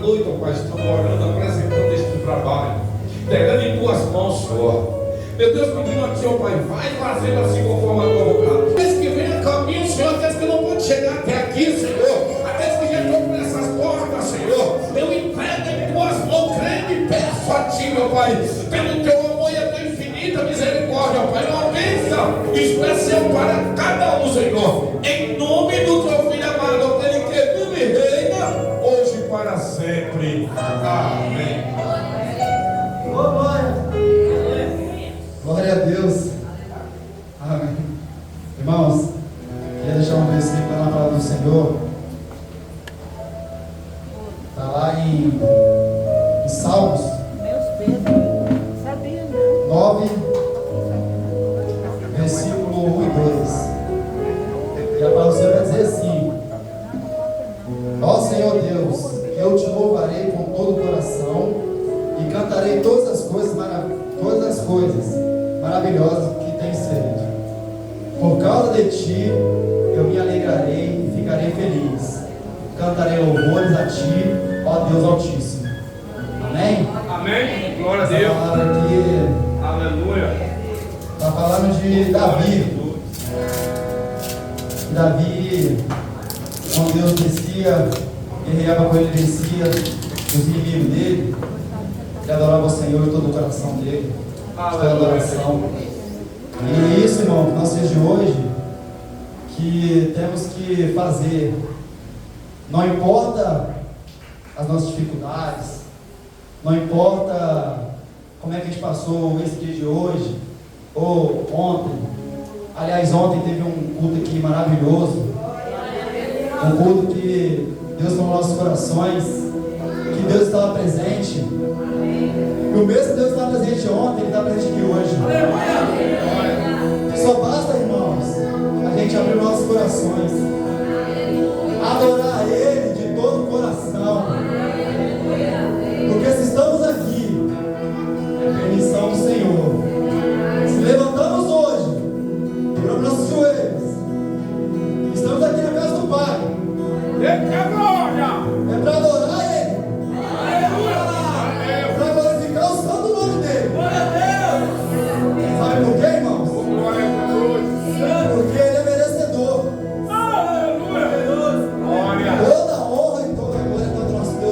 noite, ó Pai, estamos orando, apresentando este trabalho, pegando em tuas mãos, Senhor. Meu Deus, pedindo a Ti, ó Pai, vai fazendo assim conforme a tua vontade. Aqueles que vêm a caminho, Senhor, aqueles que não podem chegar até aqui, Senhor, aqueles que já estão por essas portas, Senhor, eu entrego em tuas mãos, crendo e peço a Ti, meu Pai, pelo Teu amor e a Tua infinita misericórdia, ó Pai, uma bênção especial para cada um, Senhor, em nome do Teu Filho amado, aquele que vive e reina, hoje e para sempre. Amém. Glória a Deus. Amém. Irmãos, queria deixar um versículo na palavra do Senhor. Está lá em Salmos 9, versículo 1 e 2. E a palavra do Senhor vai dizer assim: ó Senhor Deus, eu te louvarei com todo o coração e cantarei todas as coisas maravilhosas que tens feito. Por causa de ti eu me alegrarei e ficarei feliz. Cantarei louvores a ti, ó Deus Altíssimo. Amém? Amém. Glória a Essa Deus. palavra aqui Aleluia. está falando de Davi. Davi, quando Deus descia, guerreava com ele, vencia os inimigos dele. Ele adorava o Senhor em todo o coração dele. Toda adoração. E isso, irmão, nós dias de hoje, que temos que fazer. Não importa as nossas dificuldades, não importa como é que a gente passou esse dia de hoje, ou ontem. Aliás, ontem teve um culto aqui maravilhoso. Um culto que Deus falou nos nossos corações, que Deus estava presente. E o mesmo Deus estava presente ontem, Ele está presente aqui hoje. Só basta, irmãos, a gente abrir nossos corações, adorar Ele de todo o coração. Porque se estamos aqui, é permissão do Senhor. Se levantamos hoje, dobramos nossos joelhos, estamos aqui na casa do Pai, é para adorar Ele, para glorificar o santo nome dele. Sabe por quê, irmãos? Porque Ele é merecedor. Toda honra e toda glória é do nosso Deus.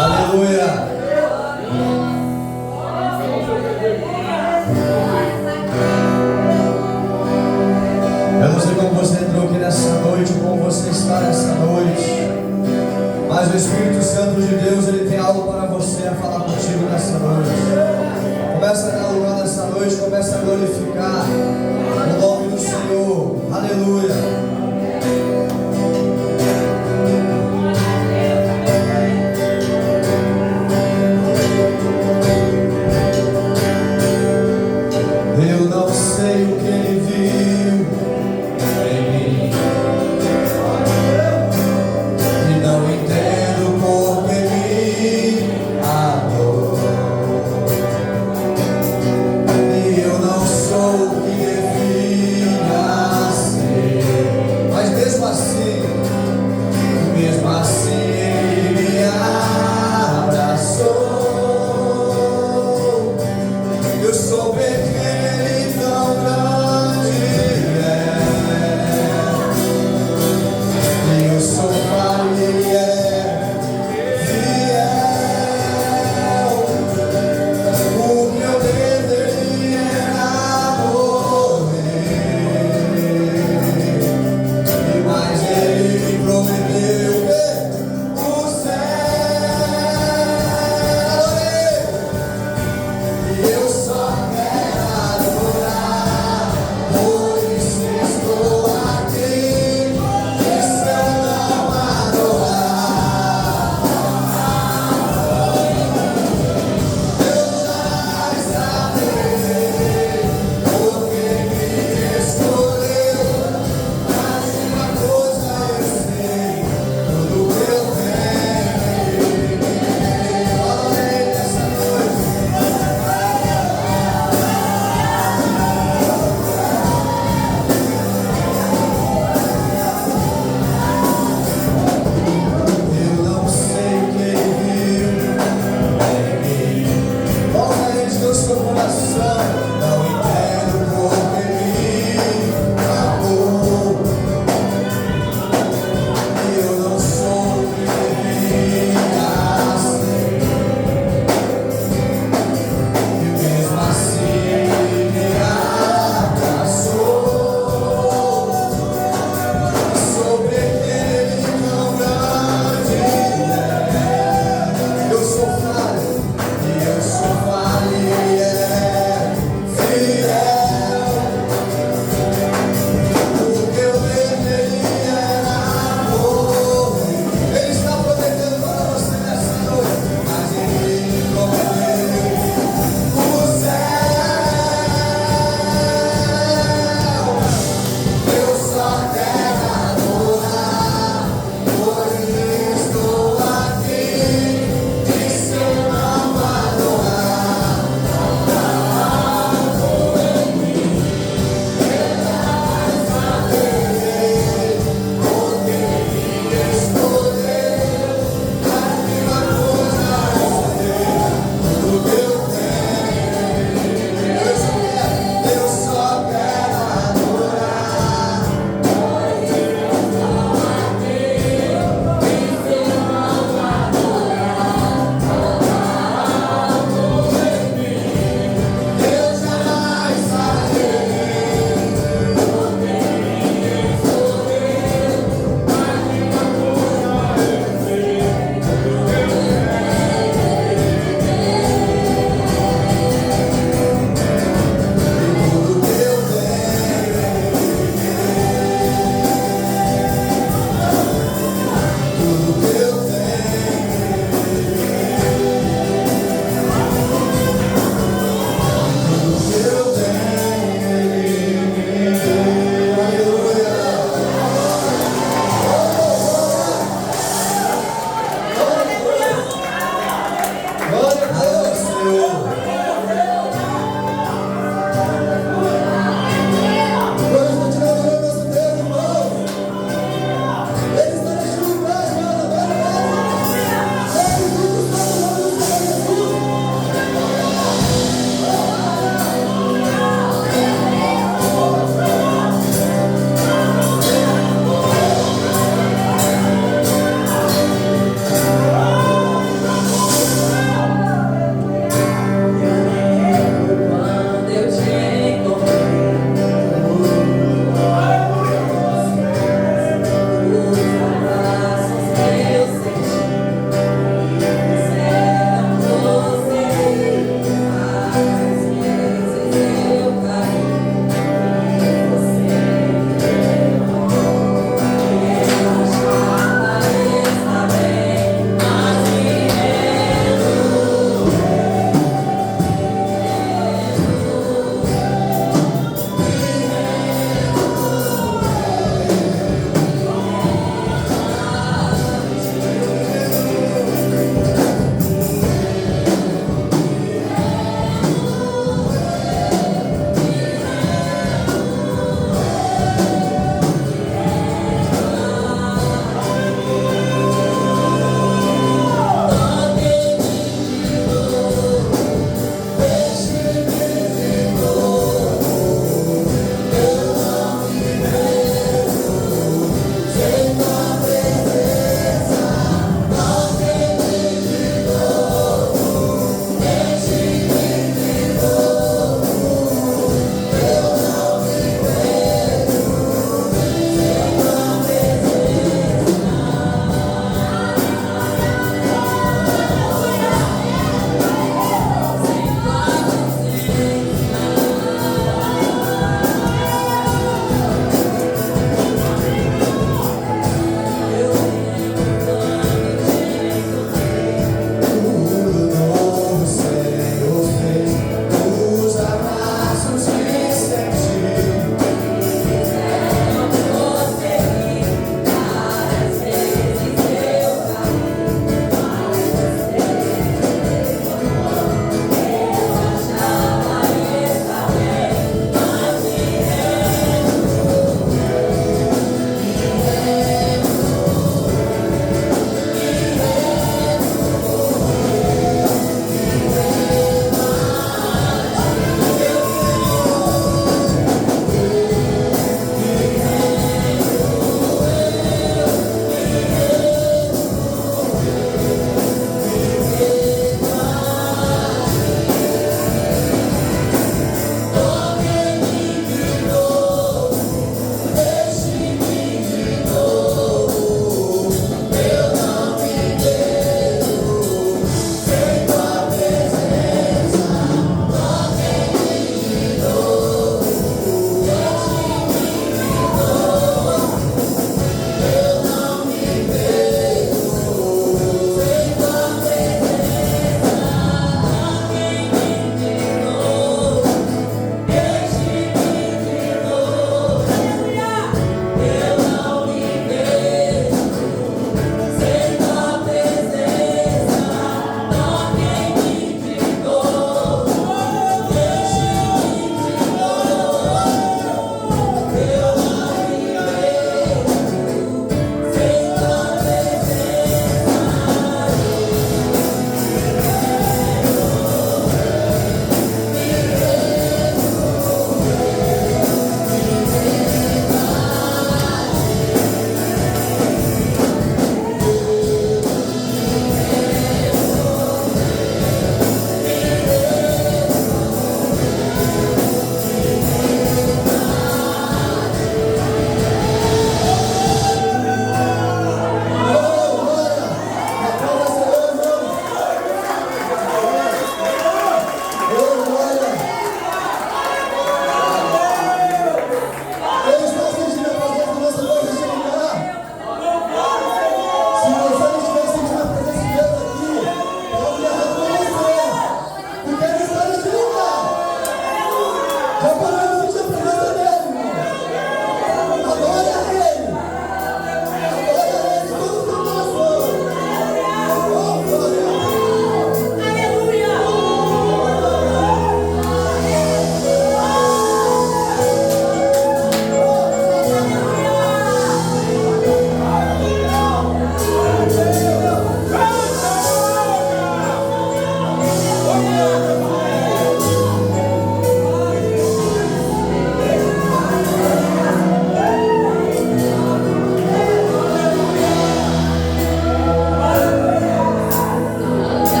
Aleluia. Eu não sei como você entrou aqui nessa noite, como você está nessa noite, mas o Espírito Santo de Deus, Ele tem algo para você a falar contigo nessa noite. Começa a dar lugar nessa noite, começa a glorificar o nome do Senhor. Aleluia. Eu não sei o que Ele viu em mim, e não entendo por que me amou, e eu não sou o que devia ser.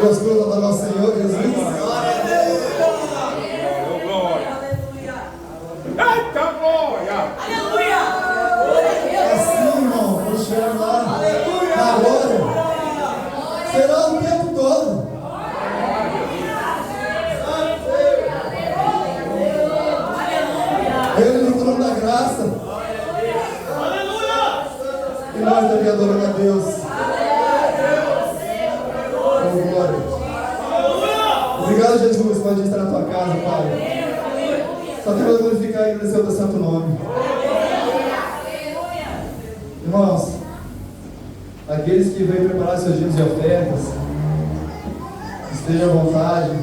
gostoso adorar o Senhor, Jesus. Eita glória! Assim, irmão, quando chegar lá, na glória, será o tempo todo. Ele no trono da graça. E nós também adorando a Deus. Oh, glória. Obrigado, Jesus, pode estar na tua casa, Pai. Só quero glorificar e agradecer o teu santo nome. Irmãos, aqueles que vêm preparar seus dias de ofertas, estejam à vontade.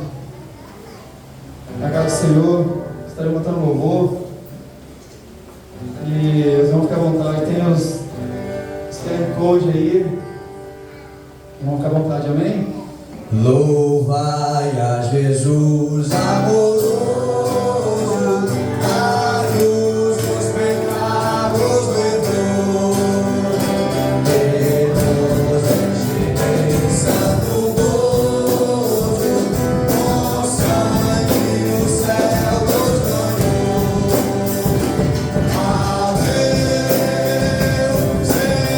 Na casa do Senhor, estarei botando louvor. E eles vão ficar à vontade. Tem os QR Code aí. Vão ficar à vontade, amém? Louvai a Jesus amoroso, a luz dos pecados perdoou. Deus enche santo gozo, com sangue o céu nos ganhou. Aleluia, Senhor,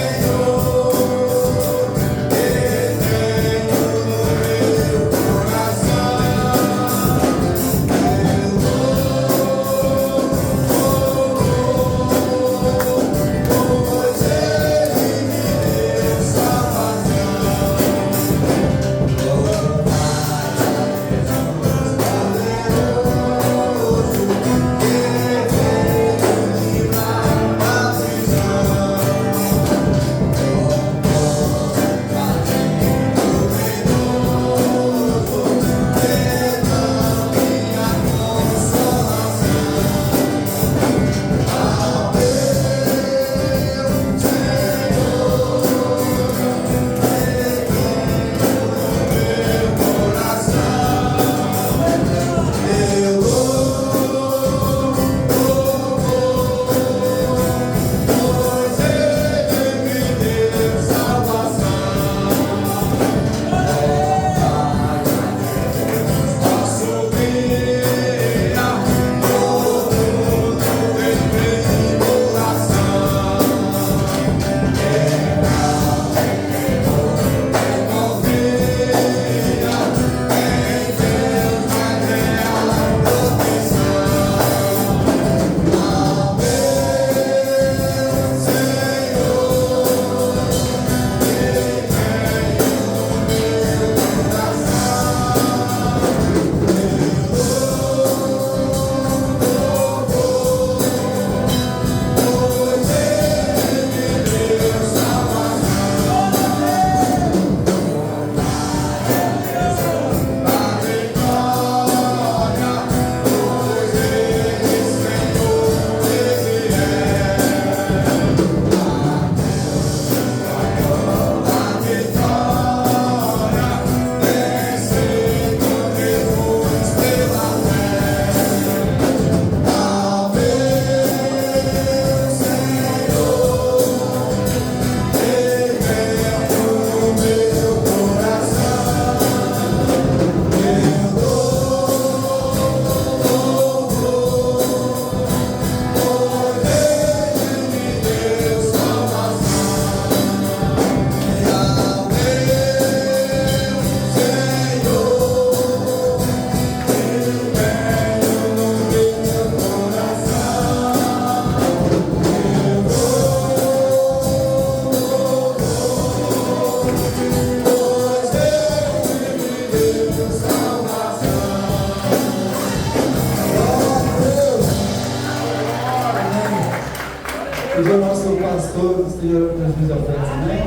Hoje é o nosso pastor, Senhor, das minhas ofertas, amém?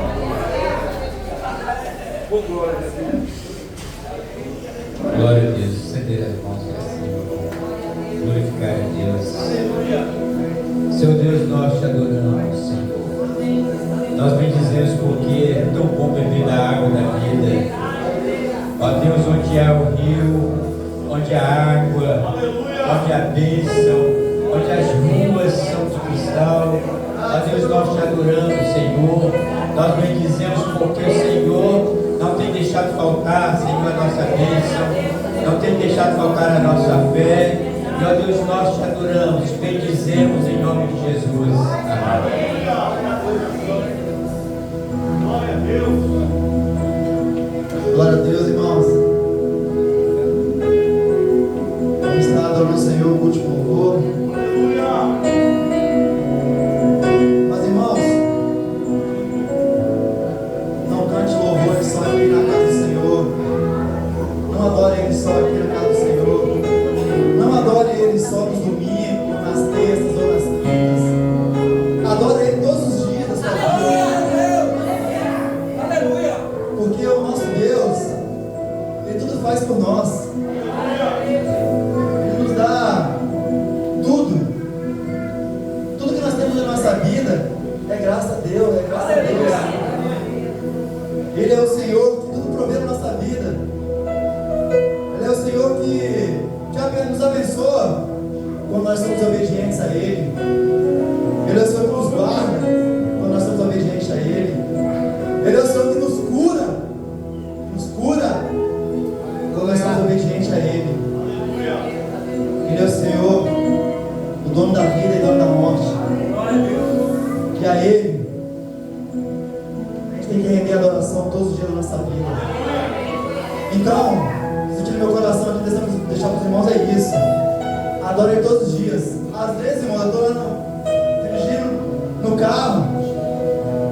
Glória a Deus, estender as mãos assim, glorificar a Deus. Seu Deus, nós te adoramos, Senhor. Nós bendizemos porque é tão bom beber da água da vida. Ó Deus, onde há o rio, onde a água, onde a bênção, onde as ruas são de cristal. Ó Deus, nós te adoramos, Senhor. Nós bendizemos porque o Senhor não tem deixado deixado faltar, Senhor, a nossa bênção, não tem deixado faltar a nossa fé. E, ó Deus, nós te adoramos, bendizemos em nome de Jesus. Amém. Glória a Deus. Glória a Deus, irmãos. Vamos estar adorando o Senhor, o último louvor. Mas, irmãos, não cante louvores só aqui na casa do Senhor. Não adore Ele só aqui na casa do Senhor. Não adore Ele só nos domingos, nas terças ou nas quintas. Adore Ele todos os dias da sua vida. Porque o nosso Deus, Ele tudo faz por nós. Ele nos dá tudo. Tudo que nós temos na nossa vida é graças a Deus, é graças a Deus. Ele é o Senhor que tudo provê na nossa vida. Ele é o Senhor que nos abençoa quando nós somos obedientes a Ele. Ele é o Senhor que nos guarda quando nós somos obedientes a Ele. Ele é o Senhor que nos cura quando nós somos obedientes a Ele. Ele é o Senhor, o dono da vida e dono da morte. E a Ele a gente tem que render adoração todos os dias da nossa vida. Então, sentir no meu coração aqui, deixar para os irmãos é isso. Adoro Ele todos os dias. Às vezes, irmão, eu estou dirigindo no carro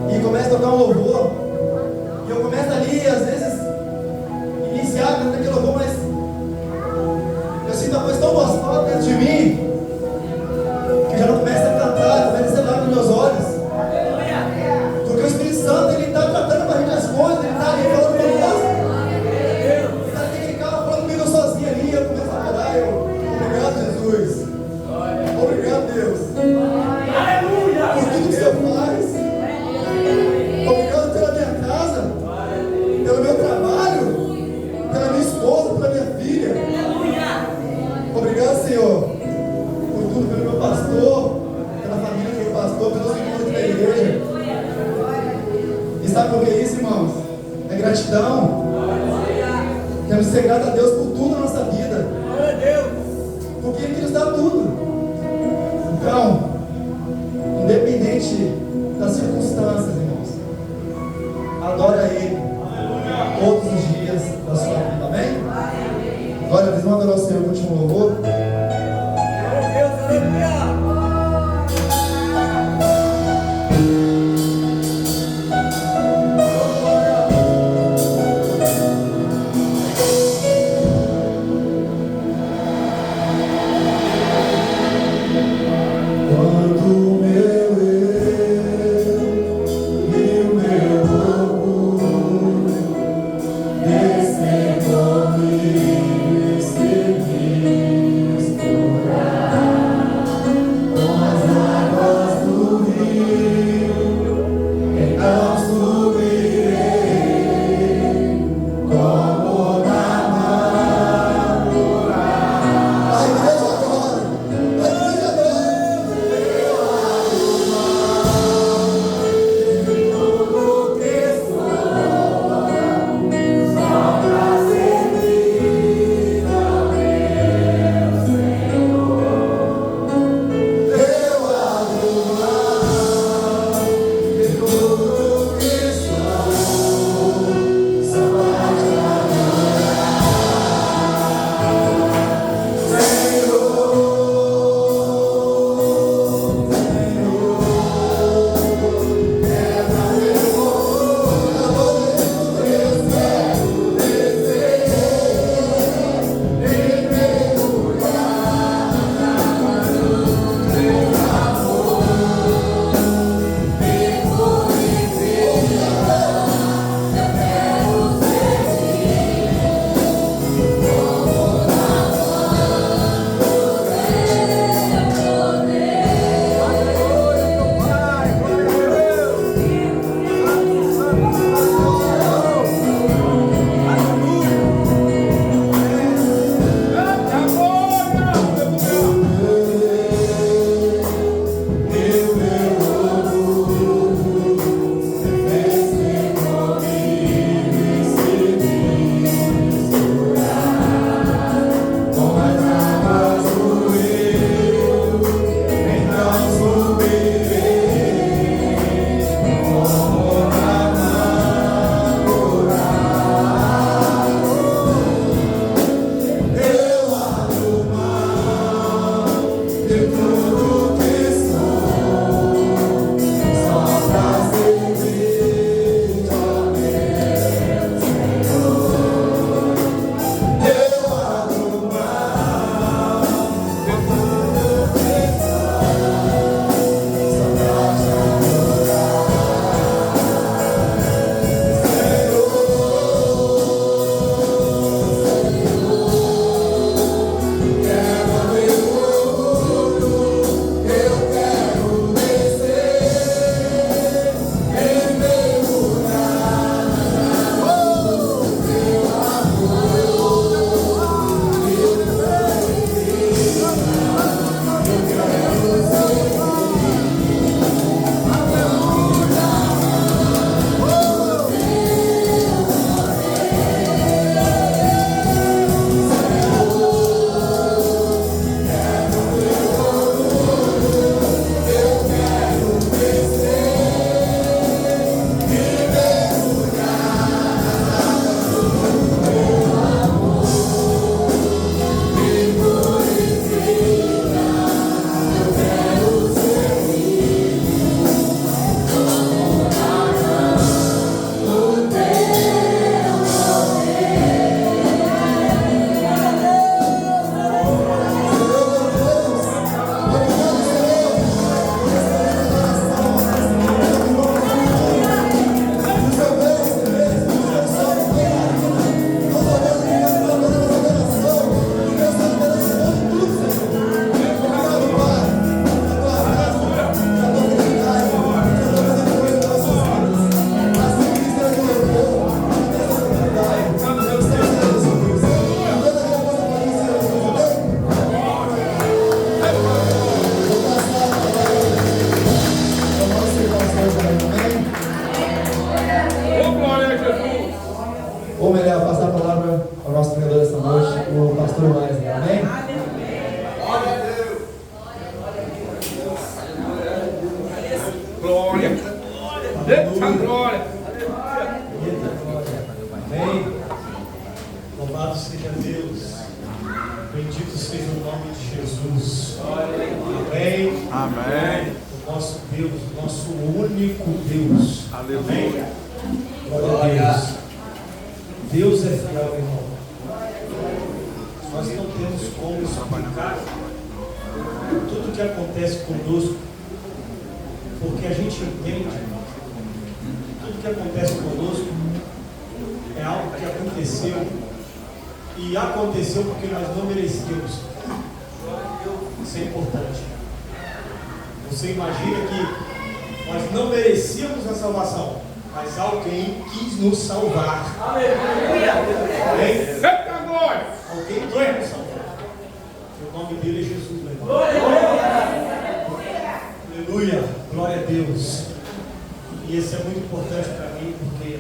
e começo a tocar um louvor. E eu começo ali, às vezes, iniciar naquele louvor, mas eu sinto uma coisa tão gostosa dentro de mim que já não começa a cantar, começa a ser lá nos meus olhos. Porque o Espírito Santo, Ele está tratando para a gente as coisas, Ele está ali falando com nós. Sozinho ali, eu começo a orar. Obrigado, Jesus. Obrigado, Deus. Aleluia. Por tudo que o Senhor faz. Obrigado pela minha casa, pelo meu trabalho, pela minha esposa, pela minha filha. Obrigado, Senhor, por tudo, pelo meu pastor, pela família do meu pastor, pelos irmãos aqui da igreja. E sabe por que é isso, irmãos? É gratidão. Temos que ser gratos a Deus por tudo na nossa vida. Porque Ele nos dá tudo. Então, independente das circunstâncias, irmãos, adore a Ele todos os dias da sua vida. Amém? Glória a Deus. Vamos adorar o Senhor no último louvor. glória. Eita glória. Amém. Louvado seja Deus. Bendito seja o nome de Jesus. Amém. Amém. O nosso Deus, o nosso único Deus. Aleluia. Glória a Deus. Deus é fiel, irmão. Nós não temos como explicar tudo o que acontece conosco, porque a gente entende tudo que acontece conosco é algo que aconteceu, e aconteceu porque nós não merecíamos. Isso é importante. Você imagina que nós não merecíamos a salvação, mas alguém quis nos salvar. Aleluia! Eita glória. Alguém quis nos salvar. O nome dele é Jesus, meu irmão. Aleluia! Glória a Deus. E isso é muito importante para mim, porque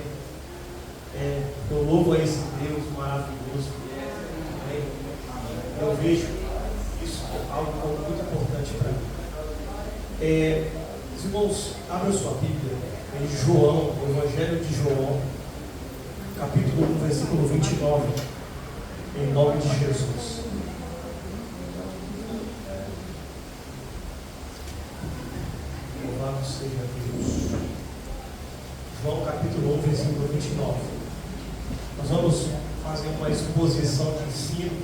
eu louvo a esse Deus maravilhoso. Amém? Eu vejo isso algo muito importante para mim. Os irmãos, abram sua Bíblia em João, o Evangelho de João, capítulo 1, versículo 29, em nome de Jesus. Louvado seja Deus. João capítulo 1, versículo 29. Nós vamos fazer uma exposição de ensino,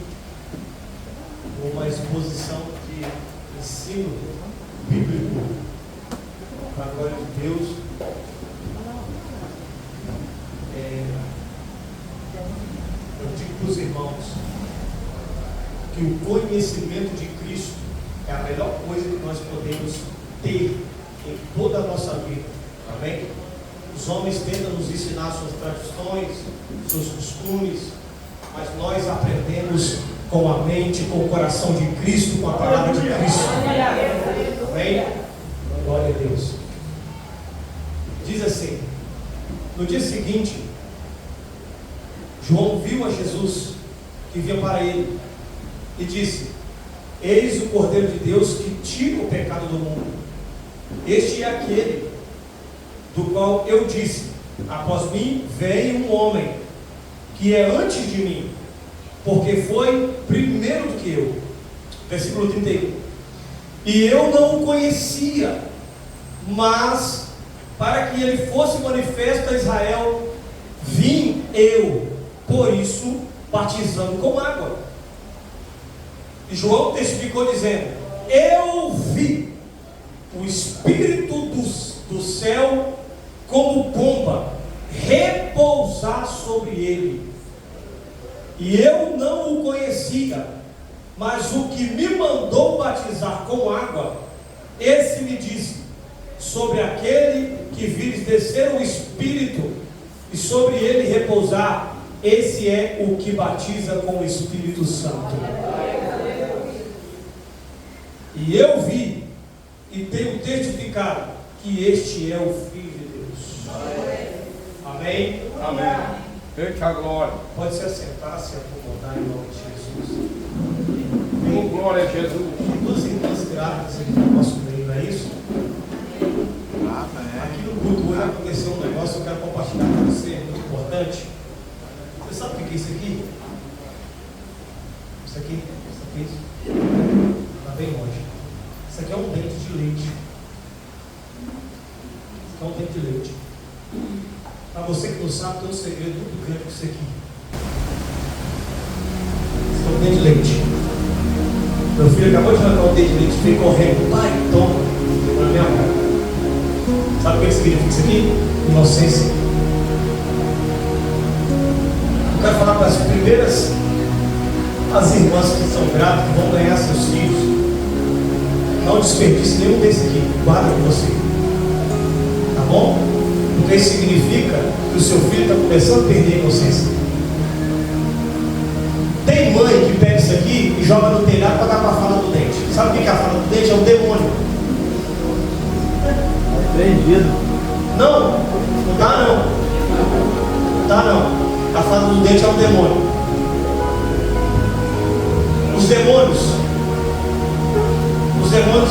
uma exposição de ensino bíblico para a glória de Deus. Eu digo para os irmãos que o conhecimento de Cristo é a melhor coisa que nós podemos ter em toda a nossa vida. Amém? Os homens tentam nos ensinar suas tradições, seus costumes, mas nós aprendemos com a mente, com o coração de Cristo, com a palavra de Cristo. Amém? Glória a Deus. Diz assim: no dia seguinte, João viu a Jesus que vinha para ele e disse: eis o Cordeiro de Deus que tira o pecado do mundo. Este é aquele do qual eu disse: após mim vem um homem que é antes de mim, porque foi primeiro do que eu. Versículo 31. E eu não o conhecia, mas para que ele fosse manifesto a Israel, vim eu, por isso, batizando com água. E João testificou dizendo: eu vi o Espírito do céu como pomba repousar sobre ele. E eu não o conhecia, mas o que me mandou batizar com água, esse me disse: sobre aquele que vires descer o Espírito e sobre ele repousar, esse é o que batiza com o Espírito Santo. E eu vi e tenho testificado que este é o Filho de Deus. Amém? Amém. Eita glória. Pode se assentar, se acomodar em nome de Jesus. Oh, glória a Jesus. Duas irmãs grávidas aqui no nosso meio, não é isso? Aqui no culto hoje aconteceu um negócio que eu quero compartilhar com você, muito importante. Você sabe o que é isso aqui? Isso aqui? Está bem longe. Isso aqui é um dente de leite. Isso aqui é um dente de leite. Para você que não sabe, tem um segredo muito grande com isso aqui. Isso é um dente de leite. Meu filho acabou de arrancar um dente de leite, veio correndo. Pai, toma. Na minha mão. Sabe o que significa isso aqui? Inocência. Eu quero falar para as primeiras, as irmãs que são gratas, que vão ganhar seus filhos. Não desperdice nenhum desse aqui. Guarda com você. Tá bom? Porque isso significa que o seu filho está começando a perder a inocência. Tem mãe que pega isso aqui e joga no telhado para dar para a fala do dente. Sabe o que é a fala do dente? É um demônio. Prendido. Não, não dá não. Não dá não. A fala do dente é um demônio. Os demônios,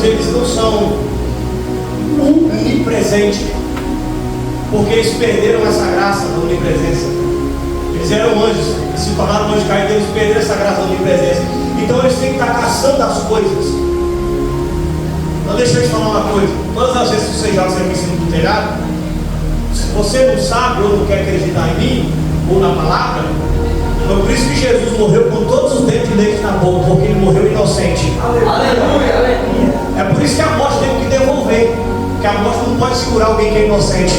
eles não são onipresentes. presente, porque eles perderam essa graça da onipresença. Eles eram anjos, eles se tornaram anjos caídos, eles perderam essa graça da onipresença. Então eles têm que estar caçando as coisas. Então deixa eu te falar uma coisa. Todas as vezes que você já serve ensino do telhado, se você não sabe ou não quer acreditar em mim, ou na palavra, foi por isso que Jesus morreu com todos os dentes de leite na boca, porque ele morreu inocente. Aleluia, aleluia. É por isso que a morte teve que devolver, porque a morte não pode segurar alguém que é inocente.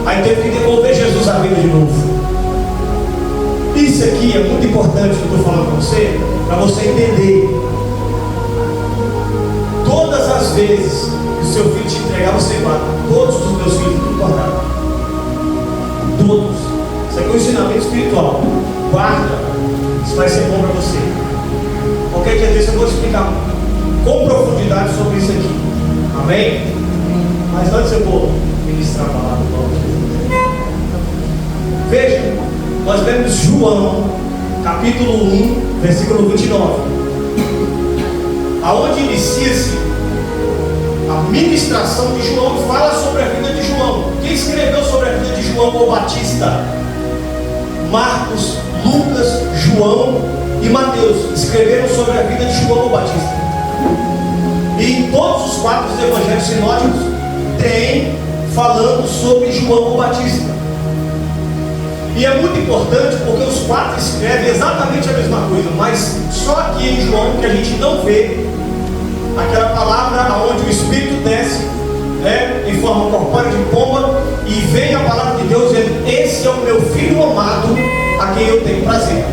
Aí teve que devolver Jesus à vida de novo. Isso aqui é muito importante que eu estou falando para você entender. Todas as vezes que o seu filho te entregar, você guarda. Todos os meus filhos, tudo guardado. Todos. Isso aqui é um ensinamento espiritual. Guarda. Isso vai ser bom para você. Qualquer dia desse eu vou explicar com profundidade sobre isso aqui. Amém? Mas antes eu vou ministrar a palavra. Veja, nós vemos João, capítulo 1, versículo 29. Aonde inicia-se a ministração de João e fala sobre a vida de João. Quem escreveu sobre a vida de João o Batista? Marcos, Lucas, João e Mateus escreveram sobre a vida de João o Batista. E em todos os 4 evangelhos sinóticos tem falando sobre João o Batista. E é muito importante porque os 4 escrevem exatamente a mesma coisa, mas só aqui em João que a gente não vê aquela palavra onde o Espírito desce, né, em forma corpórea de pomba, e vem a palavra de Deus dizendo: esse é o meu filho amado, a quem eu tenho prazer.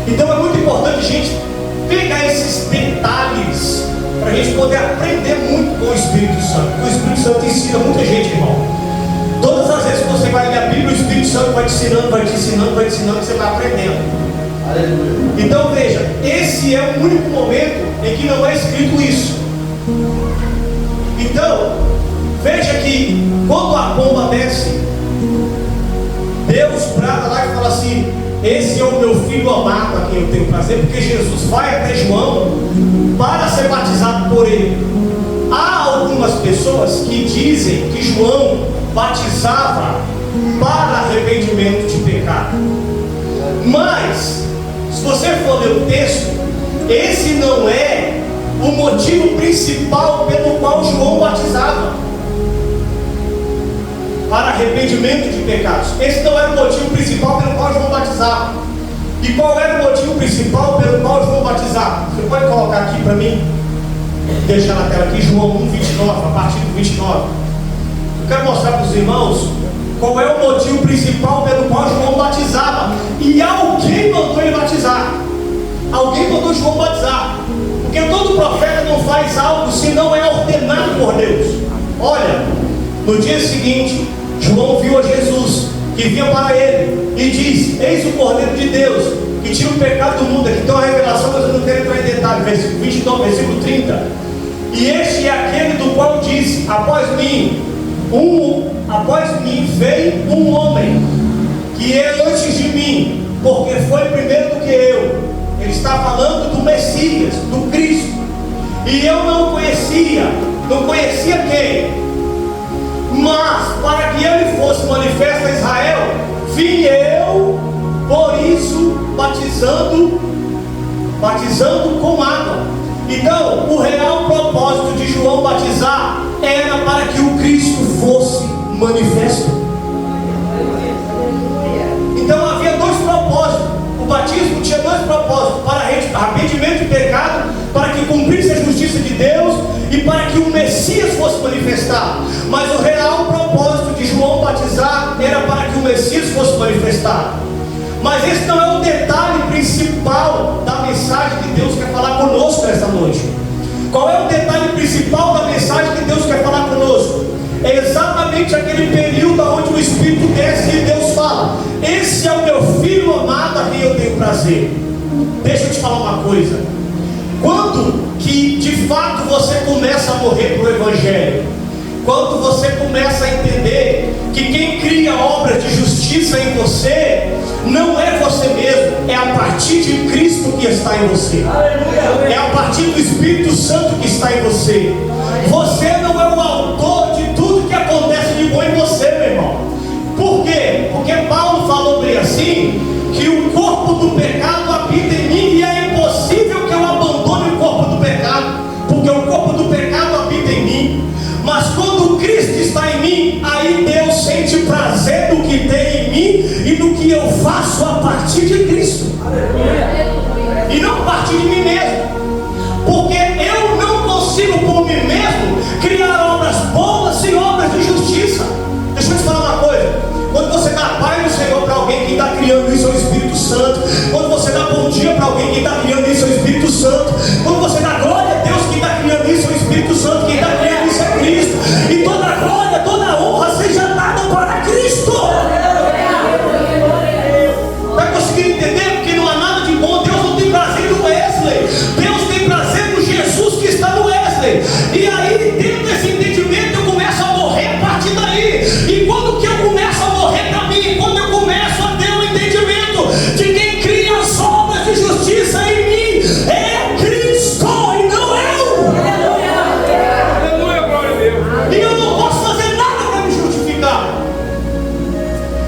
Então é muito importante a gente pegar esses detalhes para a gente poder aprender muito com o Espírito Santo. Porque o Espírito Santo ensina muita gente, irmão. Todas as vezes que você vai ler a Bíblia, o Espírito Santo vai te ensinando, vai te ensinando, vai te ensinando, e você vai aprendendo. Aleluia. Então veja, esse é o único momento em que não é escrito isso. Então, veja que quando a pomba desce, Deus brada lá e fala assim: esse é o meu filho amado, a quem eu tenho prazer, porque Jesus vai até João para ser batizado por ele. Há algumas pessoas que dizem que João batizava para arrependimento de pecado, mas se você for ler o texto, esse não é o motivo principal pelo qual João batizava, para arrependimento de pecados. Esse não era o motivo principal pelo qual João batizava. E qual era o motivo principal pelo qual João batizava? Você pode colocar aqui para mim, deixar na tela aqui, João 1:29, a partir do 29. Eu quero mostrar para os irmãos qual é o motivo principal pelo qual João batizava. E alguém mandou ele batizar. Alguém mandou João batizar. Porque todo profeta não faz algo se não é ordenado por Deus. Olha, no dia seguinte, João viu a Jesus que vinha para ele e diz: eis o Cordeiro de Deus que tira o pecado do mundo. Aqui tem uma revelação, mas eu não quero entrar em detalhe. Versículo 29, versículo 30. E este é aquele do qual disse: após mim veio um homem que é antes de mim, porque foi primeiro do que eu. Ele está falando do Messias, do Cristo. E eu não conhecia quem? Mas para que ele fosse manifesto a Israel, vim eu, por isso, batizando com água. Então, o real propósito de João batizar era para que o Cristo fosse manifesto. Então havia 2 propósitos. O batismo tinha 2 propósitos: para arrependimento de pecado, para que cumprisse a justiça de Deus e para que o Messias fosse manifestado. Mas o real propósito de João batizar era para que o Messias fosse manifestado. Mas esse não é o detalhe principal da mensagem que Deus quer falar conosco nesta noite. Qual é o detalhe principal da mensagem que Deus quer falar conosco? É exatamente aquele período onde o Espírito desce e Deus fala: esse é o meu filho amado, a quem eu tenho prazer. Deixa eu te falar uma coisa. Quando que de fato você começa a morrer para o Evangelho? Quando você começa a entender que quem cria obras de justiça em você não é você mesmo, é a partir de Cristo que está em você. É a partir do Espírito Santo que está em você. Você não é o autor de tudo que acontece Porque Paulo falou bem assim, que o corpo do pecado habita em mim e é impossível que eu abandone o corpo do pecado, porque o corpo do pecado habita em mim. Mas quando Cristo está em mim, aí Deus sente prazer no que tem em mim e no que eu faço a partir de Cristo, e não a partir de mim mesmo. Porque eu não consigo por mim mesmo criar obras boas e obras de justiça. Deixa eu te falar uma coisa: quando você dá paz no Senhor para alguém, quem está criando isso é o Espírito Santo. Quando você dá bom dia para alguém, quem está criando isso é o Espírito Santo. Quando você dá glória a Deus, quem está criando isso é o Espírito Santo. Quem está criando isso é Cristo. E toda glória, toda honra seja dada para Cristo. Está conseguindo entender? Porque não há nada de bom. Deus não tem prazer no Wesley, Deus tem prazer no Jesus que está no Wesley. E aí, dentro desse entendimento, eu começo a morrer a partir daí. E quando que eu começo a morrer para mim? Quando eu começo a ter um entendimento de quem cria as obras de justiça em mim é Cristo e não eu. Aleluia, glória a Deus. E eu não posso fazer nada para me justificar,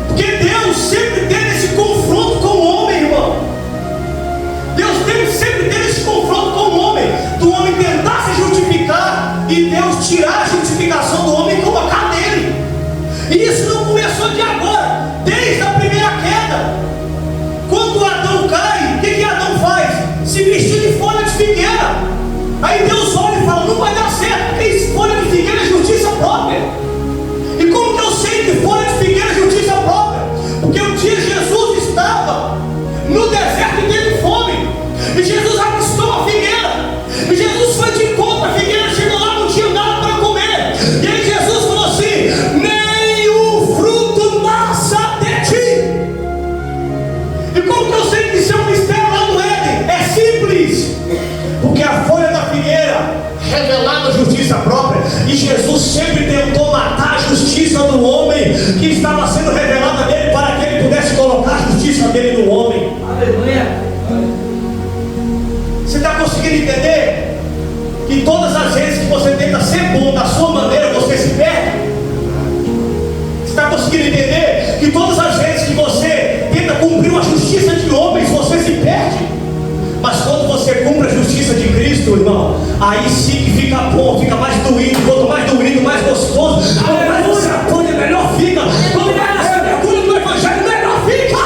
porque Deus sempre teve esse confronto com o homem, irmão. Deus sempre teve esse confronto com o homem, do homem tentar se justificar e Deus tirar a justificação do homem e colocar nele. E isso não começou de agora, desde a primeira queda. Quando Adão cai, o que Adão faz? Se vestir de folha de figueira. Aí Deus olha e fala: não vai dar certo, porque folha de figueira é justiça própria. E como que eu sei que folha de figueira é justiça própria? Porque um dia Jesus estava no deserto e teve fome, e Jesus avistou a figueira, e Jesus foi de encontro à figueira, chegou lá, não tinha nada para comer. E aí Jesus falou assim: nem o fruto nasça de ti. E como que eu sei que isso é um mistério lá no Éden? É simples, porque a folha da figueira revelava a justiça própria, e Jesus sempre tentou matar a justiça do homem que estava sendo revelada nele, para que ele pudesse colocar a justiça dele no homem. Aleluia. Você está conseguindo entender que todas as vezes que você tenta ser bom da sua maneira, você se perde? Você está conseguindo entender que todas as vezes que você tenta cumprir uma justiça de homens, você se perde? Mas quando você cumpre a justiça de Cristo, irmão, aí sim que fica bom, fica mais doído. Quanto mais doído, mais gostoso. Quanto mais você apanha, melhor fica. Quanto mais você mergulha no Evangelho, melhor fica.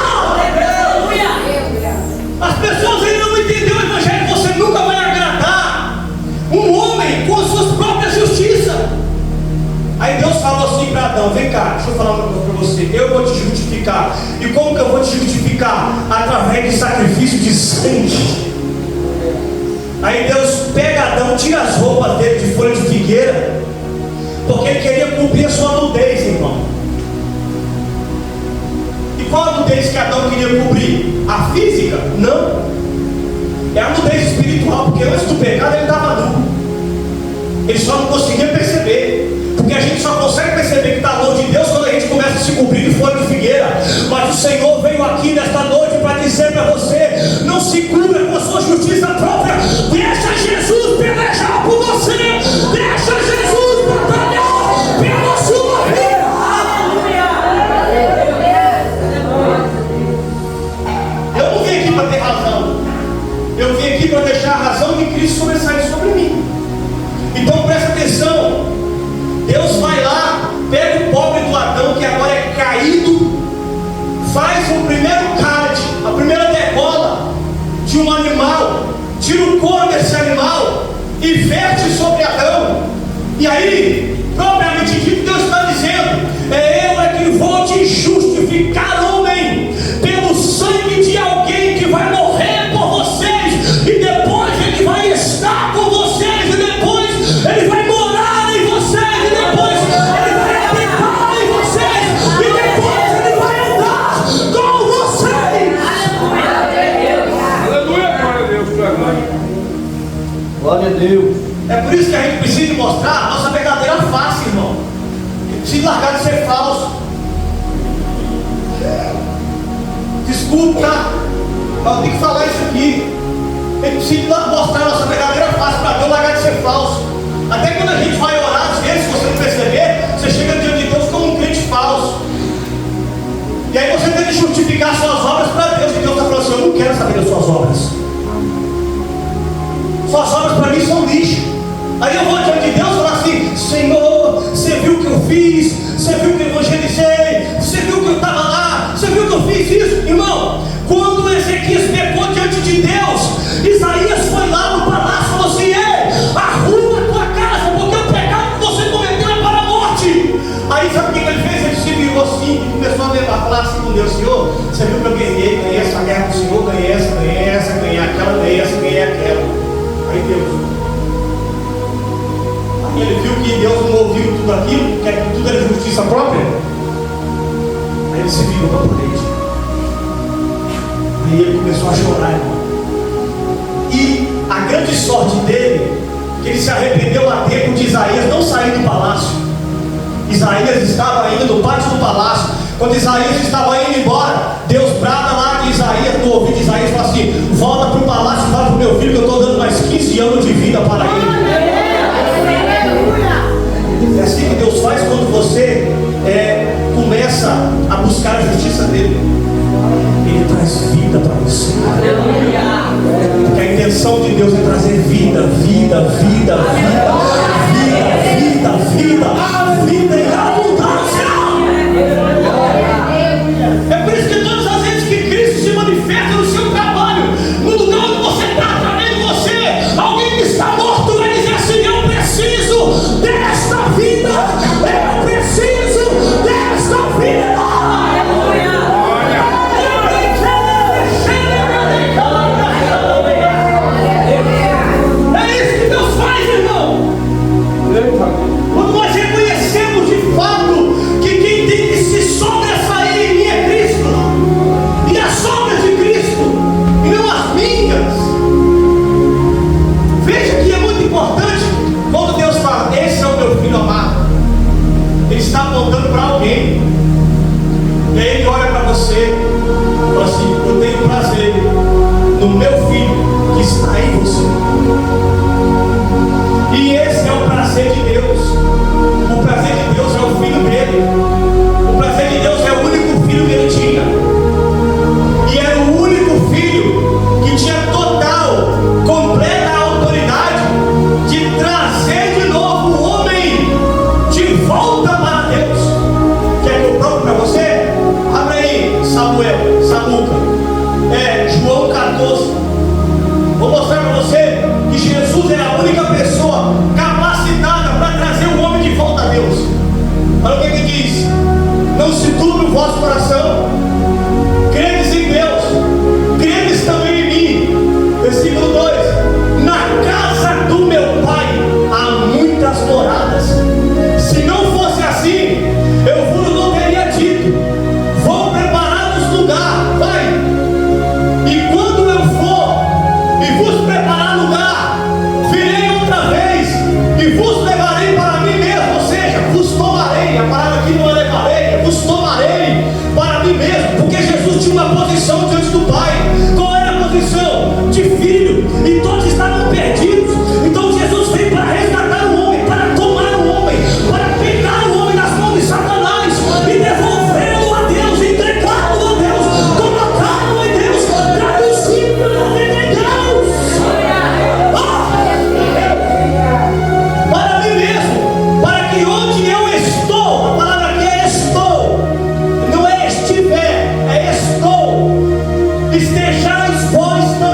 As pessoas ainda não entenderam o Evangelho. Você nunca vai agradar um homem com as suas próprias justiças. Aí Deus falou assim para Adão: vem cá, deixa eu falar uma coisa para você. Eu vou te justificar. E como que eu vou te justificar? Através de sacrifício de sangue. Aí Deus pega Adão, tira as roupas dele de folha de figueira, porque ele queria cumprir a sua nudez, irmão. E qual a nudez que Adão queria cobrir? A física? Não. É a nudez espiritual, porque antes do pecado ele estava nu. Ele só não conseguia perceber. Porque a gente só consegue perceber que está longe de Deus quando a gente começa a se cobrir de folha de figueira. Mas o Senhor veio aqui nesta noite para dizer para você: não se cubra com a sua justiça própria. Deixa Jesus pelejar por você. Deixa Jesus batalhar pela sua vida. Eu não vim aqui para ter razão. Eu vim aqui para deixar a razão de Cristo sobressair sobre mim. Então presta atenção. Deus vai lá, pega o pobre do Adão, que agora é caído, faz o primeiro cálice, a primeira degola de um animal, tira o couro desse animal e verte sobre Adão. E aí, propriamente dito, Deus está dizendo: eu é que vou te justificar, homem, pelo sangue de alguém que vai morrer por vocês, e depois ele vai estar com vocês, e depois ele vai morar em vocês, e depois ele vai habitar em vocês, e depois ele vai andar com vocês. Aleluia, glória a Deus, glória. Glória a Deus. É por isso que a gente precisa mostrar a nossa verdadeira face, irmão. Precisa largar de ser falso. Desculpa, tá? Eu tenho que falar isso aqui. A gente precisa mostrar a nossa verdadeira face para Deus, largar de ser falso. Até quando a gente vai orar, às vezes, se você não perceber, você chega diante de Deus como um crente falso. E aí justificar suas obras para Deus. E Deus está falando assim: eu não quero saber das suas obras. Suas obras para mim são lixo. Aí eu vou diante de Deus e falar assim: Senhor, você viu o que eu fiz? Você viu que eu evangelizei? Você viu que eu estava lá? Você viu que eu fiz isso? Irmão, quando Ezequias pecou diante de Deus, Isaías foi lá no palácio e falou assim: ei, arruma a tua casa, porque o pecado que você cometeu é para a morte. Aí sabe o que ele fez? Ele se virou assim e começou a falar assim com Deus: Senhor, você viu que eu ganhei essa guerra com o Senhor, ganhei essa, ganhei aquela, ganhei essa, ganhei aquela. Aí Deus, aí ele viu que Deus não ouviu tudo aquilo, que tudo era justiça própria. Aí ele se virou para a parede. Aí ele começou a chorar, irmão. E a grande sorte dele, que ele se arrependeu a tempo de Isaías não sair do palácio. Isaías estava ainda no pátio do palácio. Quando Isaías estava indo embora, Deus brada lá de Isaías, no ouvido de Isaías, fala assim: volta para o palácio e fala para o meu filho que eu estou dando mais 15 anos de vida para ele. É assim que Deus faz quando você começa a buscar a justiça dele. Ele traz vida para você. Porque a intenção de Deus é trazer vida, vida, vida, vida, vida, vida, vida, a vida em abundância. É por isso que todas as vezes que Cristo se manifesta no seu trabalho, no lugar onde você está, através de você, alguém que está morto vai dizer assim: eu preciso desta vida, eu preciso desta vida. É isso que Deus faz, irmão. Quando nós reconhecemos de fato que quem tem que se sobressair em mim é Cristo, e as sombras de Cristo, e não as minhas. Veja que é muito importante quando Deus fala: esse é o meu filho amado. Ele está apontando para alguém. E aí ele olha para você e fala assim: eu tenho prazer no meu filho que está em você. E esse é o prazer de Deus. O prazer de Deus é o filho dele. O prazer de Deus é o único filho que ele tinha. E era o único filho que tinha total, completa autoridade de trazer de novo o homem de volta para Deus. Quer que eu prove para você? Abre aí, Samuca. João 14. Vou mostrar para você que Jesus é a única pessoa capacitada para trazer o homem de volta a Deus. Olha o que ele diz: não se turbe o vosso coração, credes em Deus, credes também em mim. Versículo 2: na casa do meu pai há muitas moradas. Se não fosse assim, eu vos não teria dito: vou preparar-vos lugar. Vai. E quando eu for e vos preparar lugar, virei outra vez e vos levarei para mim mesmo. Ou seja, vos tomarei. A palavra aqui não é levarei, é vos tomarei para mim mesmo. Porque Jesus tinha uma posição diante do Pai. Qual era a posição? De filho. E todos estavam perdidos. Então Jesus veio para resgatar o homem, para tomar o homem, para pegar o homem nas mãos de Satanás e devolvê-lo a Deus, entregá-lo a Deus, colocá-lo em Deus, traduzindo-lo em Deus. Para mim mesmo, para que onde eu estou, a palavra aqui é estou, não é estiver, é estou, estejais vós também.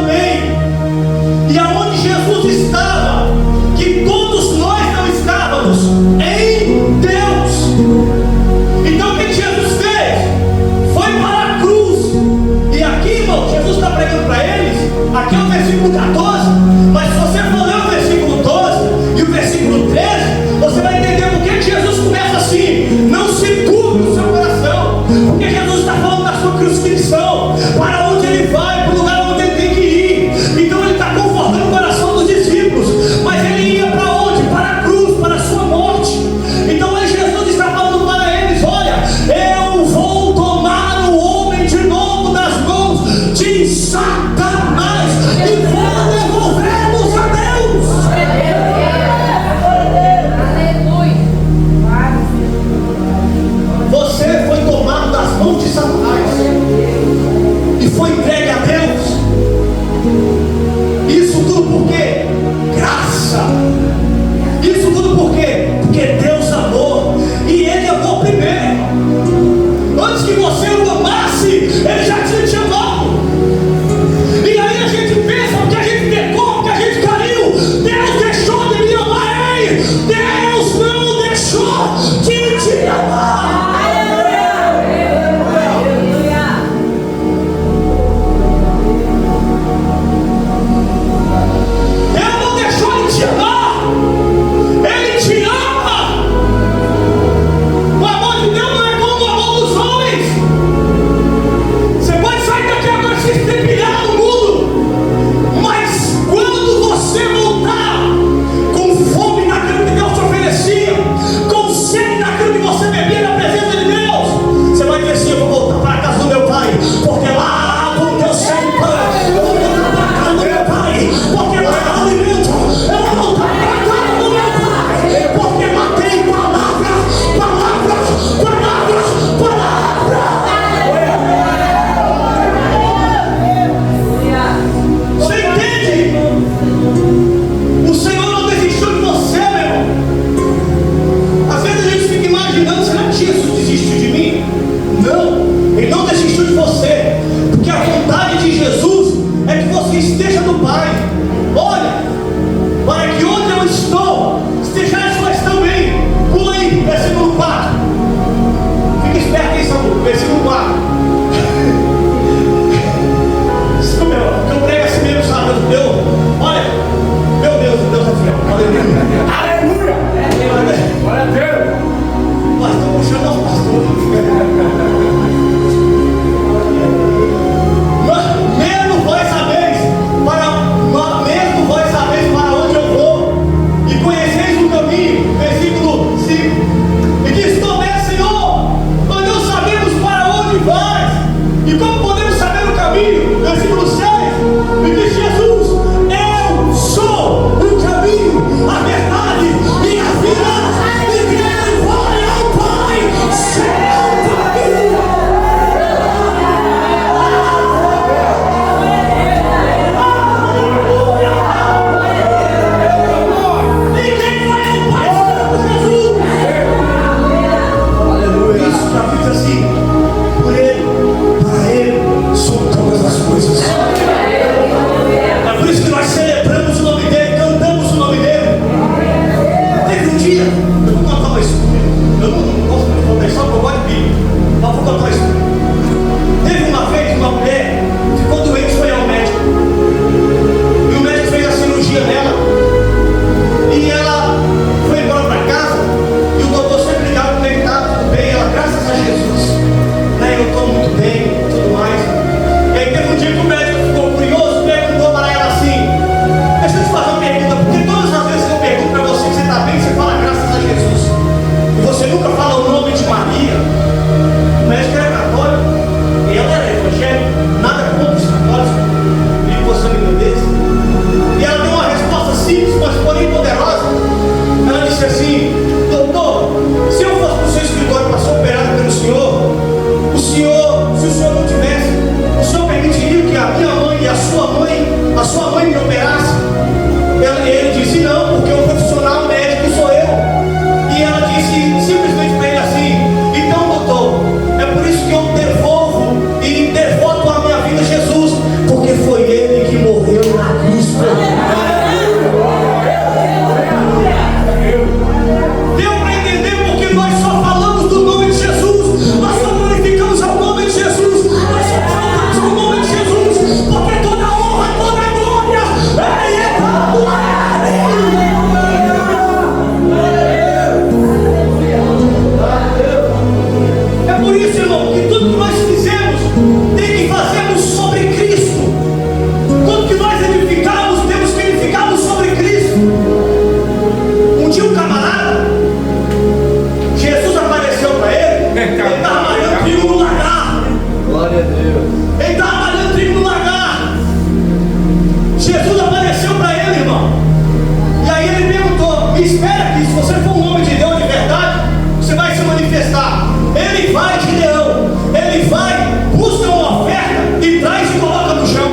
manifestar. Ele vai, Gideão, ele vai, busca uma oferta e traz e coloca no chão.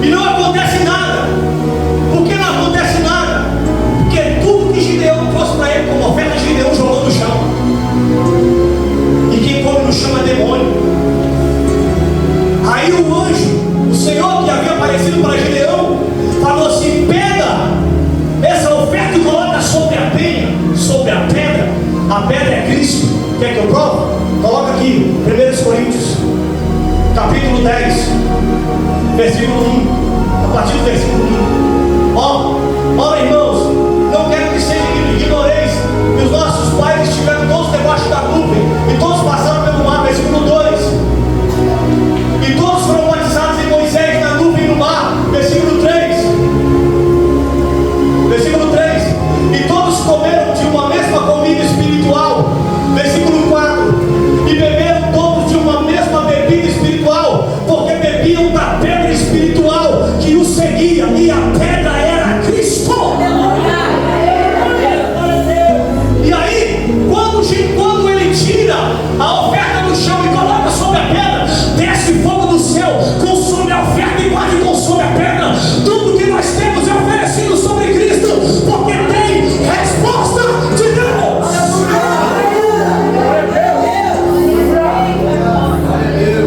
E não acontece nada. Por que não acontece nada? Porque tudo que Gideão trouxe para ele como oferta, Gideão jogou no chão. E quem come no chão é demônio. Aí o anjo, o Senhor que havia aparecido para Gideão, falou assim: pega essa oferta e coloca sobre a penha, sobre a pedra. A pedra é Cristo. Quer que eu prove? Coloca aqui, 1 Coríntios, capítulo 10, versículo 1. A partir do versículo 1. Ó, irmãos, não quero que seja ignoreis que os nossos pais estiveram todos debaixo da nuvem e todos passaram pelo mar. Versículo 2. E todos foram batizados em Moisés na nuvem e no mar. Versículo 3. Versículo 3. E todos comeram de uma mesma comida espiritual. Versículo 4. E beberam todos de uma mesma bebida espiritual, porque bebiam da pedra espiritual que os seguia, e a pedra era Cristo. E aí, quando ele tira a oferta do chão e coloca sobre a pedra, desce fogo do céu, consome a oferta e quase consome a pedra. Tudo que nós temos é oferecido sobre Cristo, porque tem resposta de Deus.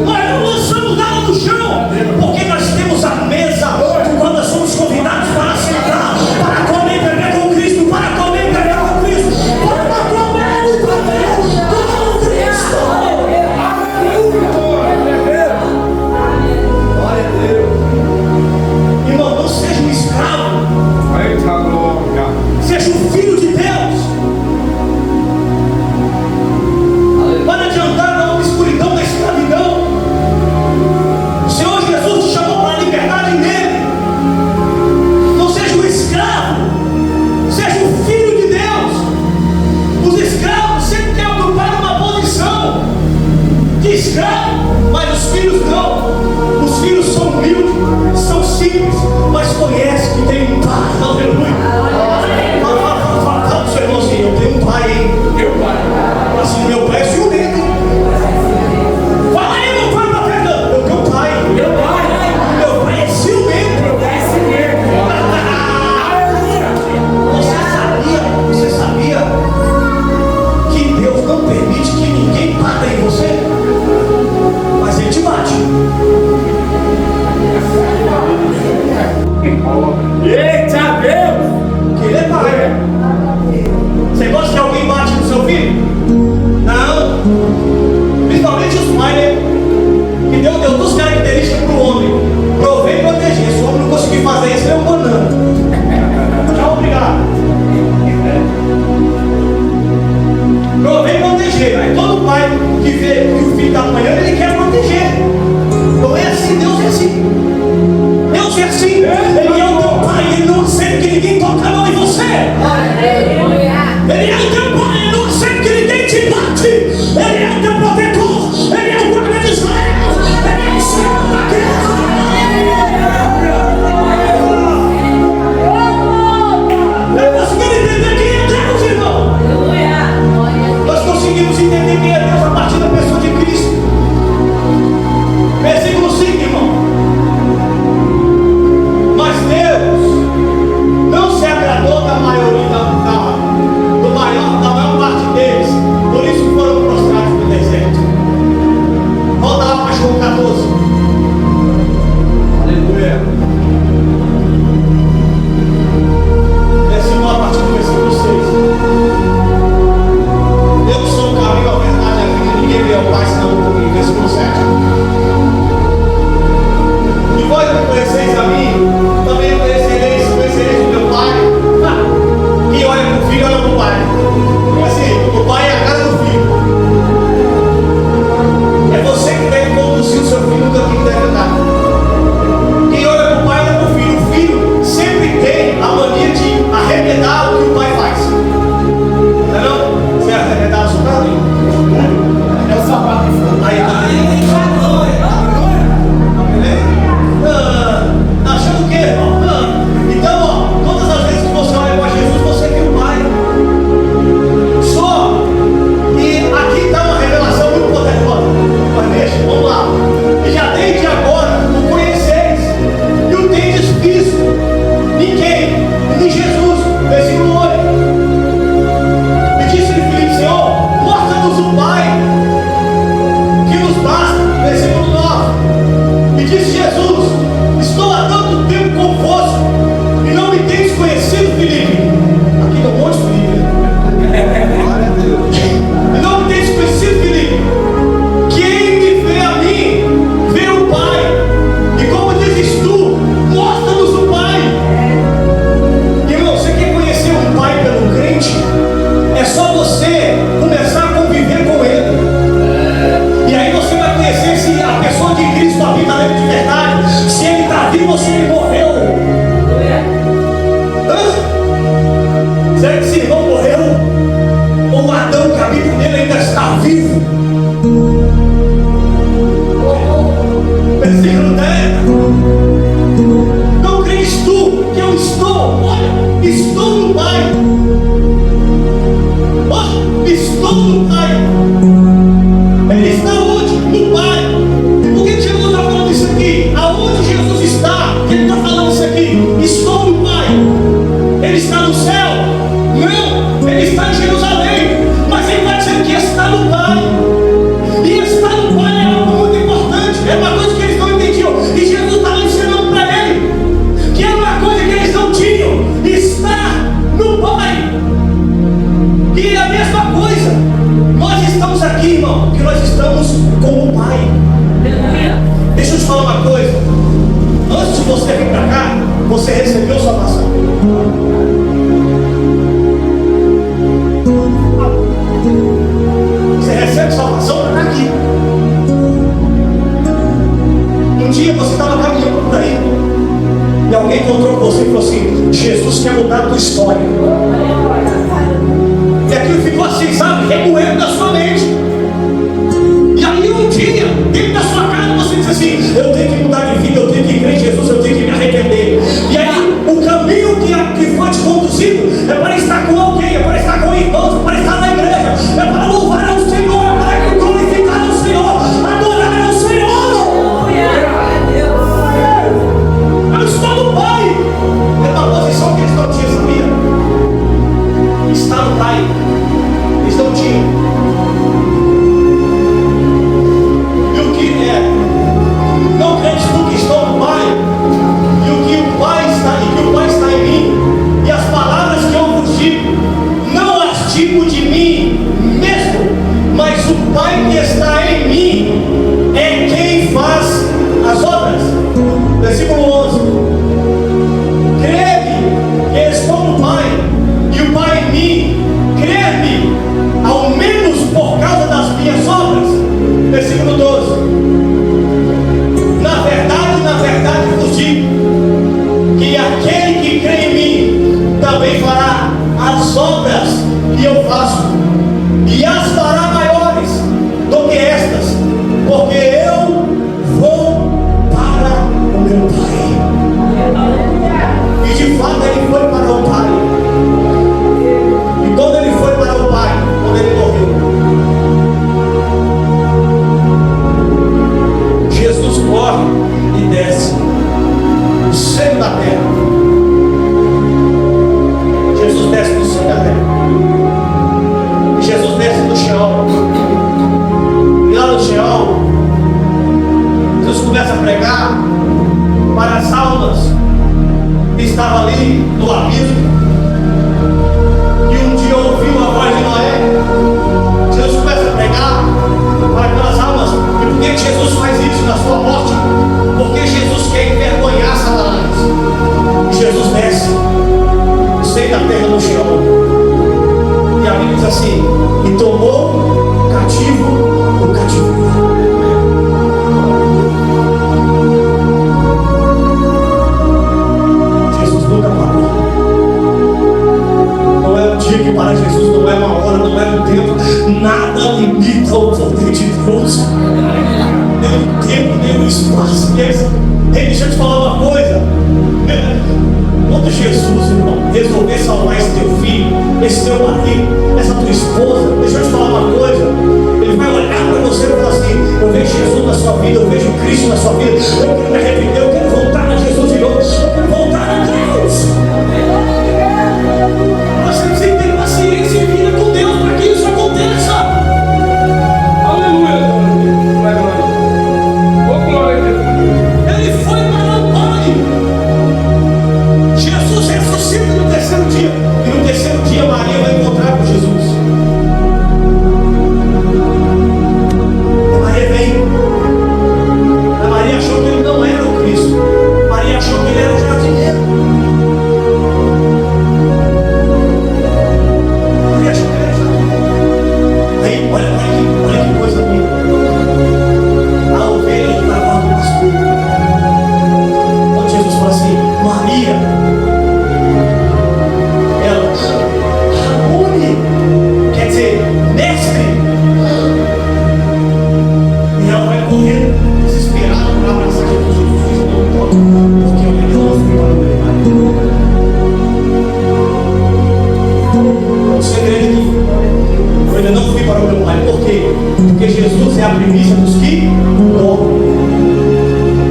Nós não lançamos nada no chão, porque nós temos a mesa quando nós somos convidados para sentar, para comer e beber com Cristo, para comer e beber com Cristo, para comer e beber com Cristo. Irmão, não seja um escravo, seja um filho de Deus. Para adiantar na escuridão da escravidão, o Senhor Jesus te chamou para a liberdade nele. Não seja um escravo, seja um filho de Deus. Os escravos sempre querem ocupar uma posição de escravo, mas os filhos não. Os filhos são humildes, são simples, mas conhecem que tem um pai. Aleluia. Fala para o seu irmão assim: eu tenho um pai, hein? Meu pai. Assim, meu pai é ciumento. Fala aí, meu pai está pegando. Eu tenho um pai. Meu pai é ciumento. Você sabia que Deus não permite que ninguém bata em você? Mas ele te bate. Eita Deus! Que ele é pai. Você gosta que alguém bate no seu filho? Não. Principalmente os pais, né? Que Deus deu duas características para o homem: prover e proteger. Se o homem não conseguir fazer isso, ele é um banana. Tchau, obrigado. Prover e proteger. Aí todo pai que vê que o filho está apanhando, ele quer proteger. Não é assim, Deus é assim. Deus é assim. Ele é o teu pai, ele não aceita que ninguém toque a mão em você. Ele é o teu pai, ele não aceita que ninguém te bate. Ele é o teu protetor, ele é o guarda de Israel, ele é o Senhor da guerra. Nós conseguimos entender quem é Deus, irmão. Nós conseguimos entender quem é Deus a partir da pessoa de Cristo. habita nele ainda está vivo. Versículo 10. Não crês tu que eu estou? Olha, estou no Pai. Olha, estou no Pai. Ele está onde? No Pai. E por que Jesus está falando isso aqui? Aonde Jesus está? Que ele está falando isso aqui? Estou no Pai. Ele está no céu? Não, ele está em Jerusalém. Mas ele vai dizer que está no Pai. E estar no Pai é algo muito importante. É uma coisa que eles não entendiam. E Jesus estava ensinando para ele que era uma coisa que eles não tinham. Estar no Pai. E é a mesma coisa. Nós estamos aqui, irmão, porque nós estamos com o Pai. Deixa eu te falar uma coisa. Antes de você vir para cá, você recebeu salvação. Você recebe salvação para estar aqui. Um dia você estava caminhando por aí e alguém encontrou com você e falou assim: Jesus quer mudar a tua história. E aquilo ficou assim, sabe, remoendo da sua mente. E aí um dia, dentro da sua casa, você diz assim: eu tenho que mudar de vida, eu tenho que crer em Jesus, eu tenho que me arrepender. E aí o caminho que foi te conduzido é para estar com alguém, é para estar com irmãos, é para estar na igreja, é para louvar ao Senhor, é para glorificar ao Senhor, adorar ao Senhor. Eu estou no Pai. É uma posição que eles não tinham, sabia? Está no Pai. Eles não tinham. E o que é? Não credes tu que estou no Pai? E o que o Pai está, e que o Pai está em mim? E as palavras que eu vos digo, não as digo de mim mesmo, mas o Pai que está em mim é quem faz as obras. Versículo 11. Crede que estou no Pai e o Pai em mim. Crede, ao menos por causa das minhas obras. Versículo 12. Na verdade vos digo que aquele que crê em mim também fará as obras que eu faço, e as fará maiores do que estas, porque eu vou para o meu Pai. E de fato ele foi para o Pai. E quando ele foi para o Pai, quando ele morreu, Jesus morre e desce do seio da terra. Jesus desce do seio da terra. E Jesus desce do Sheol. E lá no Sheol, Jesus começa a pregar para as almas que estavam ali no abismo. E um dia ouviu a voz de Noé. Jesus começa a pregar para aquelas almas. E por que Jesus faz isso na sua morte? Porque Jesus quer envergonhar Satanás. E Jesus desce do seio da terra no Sheol. E a Bíblia diz assim: e tomou cativo o cativeiro. Jesus nunca parou. Não é um dia que para Jesus, não é uma hora, não é um tempo. Nada limita o poder de Deus. Nem o tempo, nem o espaço. Ei, deixa eu te falar uma coisa. Quando Jesus, irmão, resolver salvar esse teu filho, esse teu marido, essa tua esposa, deixa eu te falar uma coisa. Ele vai olhar para você e falar assim: eu vejo Jesus na sua vida, eu vejo Cristo na sua vida, eu quero me arrepender, eu quero voltar a Jesus de novo, eu quero voltar a Deus. Nós temos que ter paciência e vida com Deus para que isso aconteça. Aleluia. Ô glória a Deus. Ele foi para o Pai. Jesus ressuscita no terceiro dia. E no terceiro dia Maria vai encontrar com Jesus. E Maria vem. A Maria achou que ele não era o Cristo. Maria achou que ele era o jardineiro. Porque Jesus é a primícia dos que dormem.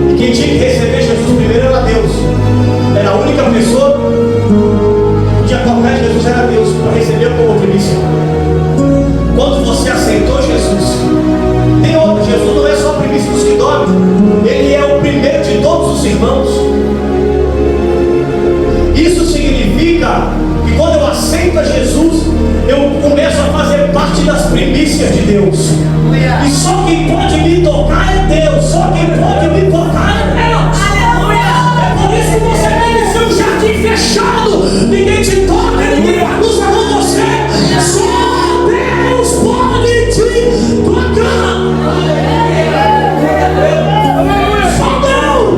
E quem tinha que receber Jesus primeiro era Deus. Era a única pessoa que podia tocar Jesus, era Deus, para receber como primícia. Quando você aceitou Jesus, tem outro. Jesus não é só a primícia dos que dormem, Ele é o primeiro de todos os irmãos. Isso significa que quando eu aceito a Jesus, eu começo a fazer parte das primícias de Deus. E só quem pode me tocar é Deus. Só quem pode me tocar é Deus. É por isso que você deve ser um jardim fechado. Ninguém te toca, ninguém bagunça com você. Só Deus pode te tocar. Só Deus